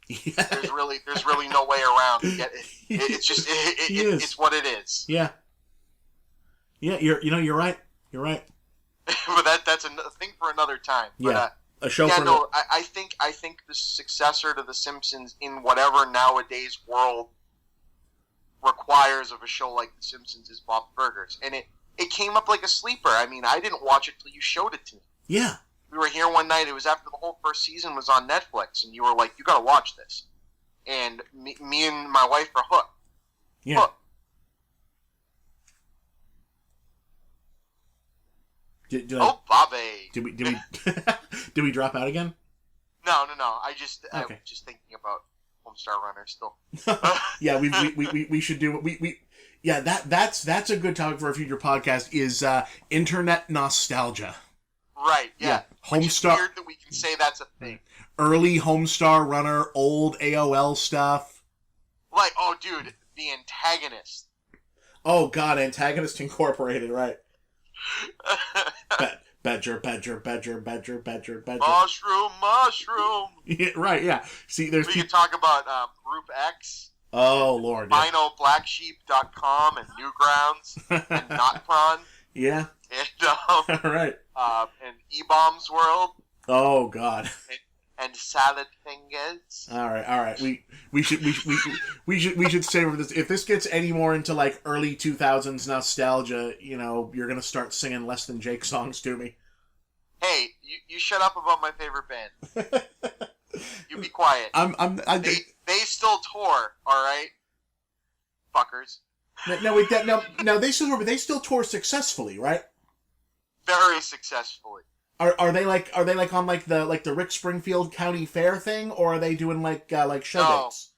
Yeah. There's really no way around it. It's just it's what it is. Yeah. Yeah, you're right. You're right. But that's a thing for another time. Yeah. But, A show for no, I think the successor to The Simpsons in whatever nowadays world requires of a show like The Simpsons is Bob's Burgers, and it came up like a sleeper. I mean, I didn't watch it till you showed it to me. Yeah. We were here one night. It was after the whole first season was on Netflix, and you were like, "You got to watch this." And me and my wife are hooked. Yeah. Hooked. Bobby. Did we did we drop out again? No. I was just thinking about Homestar Runner still. Yeah, we should do we yeah, that's a good topic for a future podcast is internet nostalgia. Right, yeah. Which is Homestar, weird that we can say that's a thing. Early Homestar Runner, old AOL stuff. Like, oh dude, the Antagonist. Oh god, Antagonist Incorporated, right. Badger. Mushroom. Yeah, right, yeah. See, there's we could talk about Group X. Oh, Lord. Yeah. BinoBlackSheep.com and Newgrounds and Notpron. Yeah. And, right. And E-Bombs World. Oh, God. And Salad Fingers. All right. We should say this. If this gets any more into like early 2000s nostalgia, you're gonna start singing Less Than Jake songs to me. Hey, you shut up about my favorite band. You be quiet. They still tour, all right, fuckers. No, they still tour successfly, right? Very successfully. Are they like on like the Rick Springfield County Fair thing, or are they doing like show dates?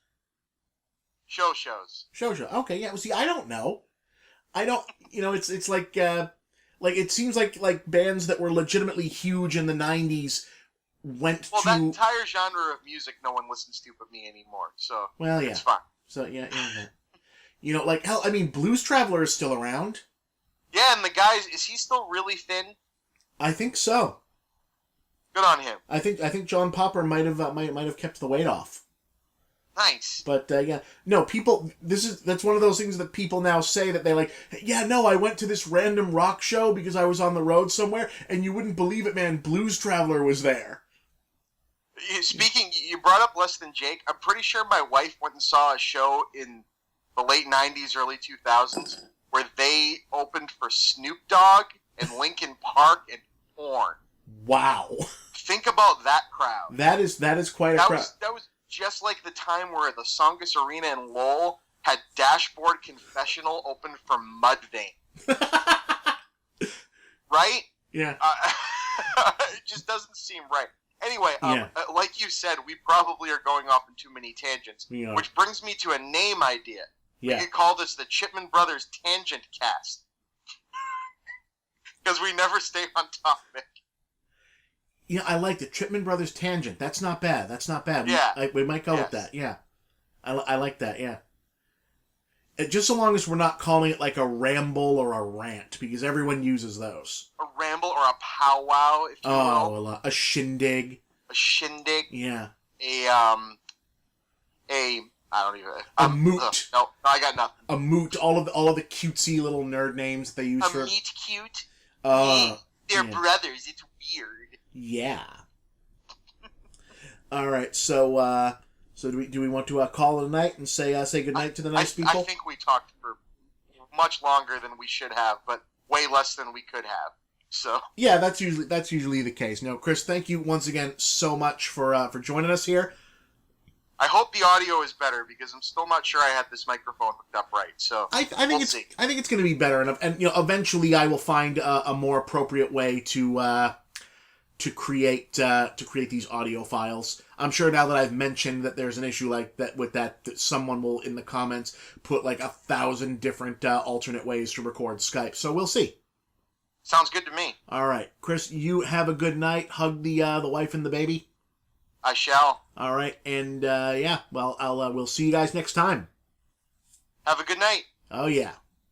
Shows. Show. Okay, yeah. Well, see, I don't know. I don't. It's like it seems like bands that were legitimately huge in the '90s went to. That entire genre of music, no one listens to but me anymore. So it's fine. So yeah. Like hell. I mean, Blues Traveler is still around. Yeah, and the guy is he still really thin? I think so. Good on him. I think John Pauper might have kept the weight off. Nice. But yeah, no, people. That's one of those things that people now say that they like. Yeah, no, I went to this random rock show because I was on the road somewhere, and you wouldn't believe it, man. Blues Traveler was there. Speaking, you brought up Less Than Jake. I'm pretty sure my wife went and saw a show in the late '90s, early 2000s, where they opened for Snoop Dogg and Linkin Park and Korn. Wow. Think about that crowd. That is quite a crowd. That was just like the time where the Songus Arena in Lowell had Dashboard Confessional open for Mudvayne. Right? Yeah. It just doesn't seem right. Anyway, like you said, we probably are going off in too many tangents, which brings me to a name idea. Yeah. We could call this the Chipman Brothers Tangent Cast. Because we never stay on topic. Yeah, I like the Chipman Brothers Tangent. That's not bad. Yeah. We might go with that. Yeah. I like that, yeah. Just so long as we're not calling it like a ramble or a rant, because everyone uses those. A ramble or a powwow, if you will. Oh, a shindig. A shindig. Yeah. I don't even. A moot. No, I got nothing. A moot. All of the cutesy little nerd names they use for. A meet cute. They're brothers. It's weird. Yeah. All right. So do we want to call it a night and say good night to the nice people? I think we talked for much longer than we should have, but way less than we could have. So yeah, that's usually the case. No, Chris, thank you once again so much for joining us here. I hope the audio is better because I'm still not sure I had this microphone hooked up right. So I think it's going to be better, and eventually I will find a more appropriate way to create these audio files. I'm sure now that I've mentioned that there's an issue like that with that someone will in the comments put like 1,000 different alternate ways to record Skype. So we'll see. Sounds good to me. All right, Chris, you have a good night. Hug the wife and the baby. I shall. All right, and we'll see you guys next time. Have a good night. Oh, yeah.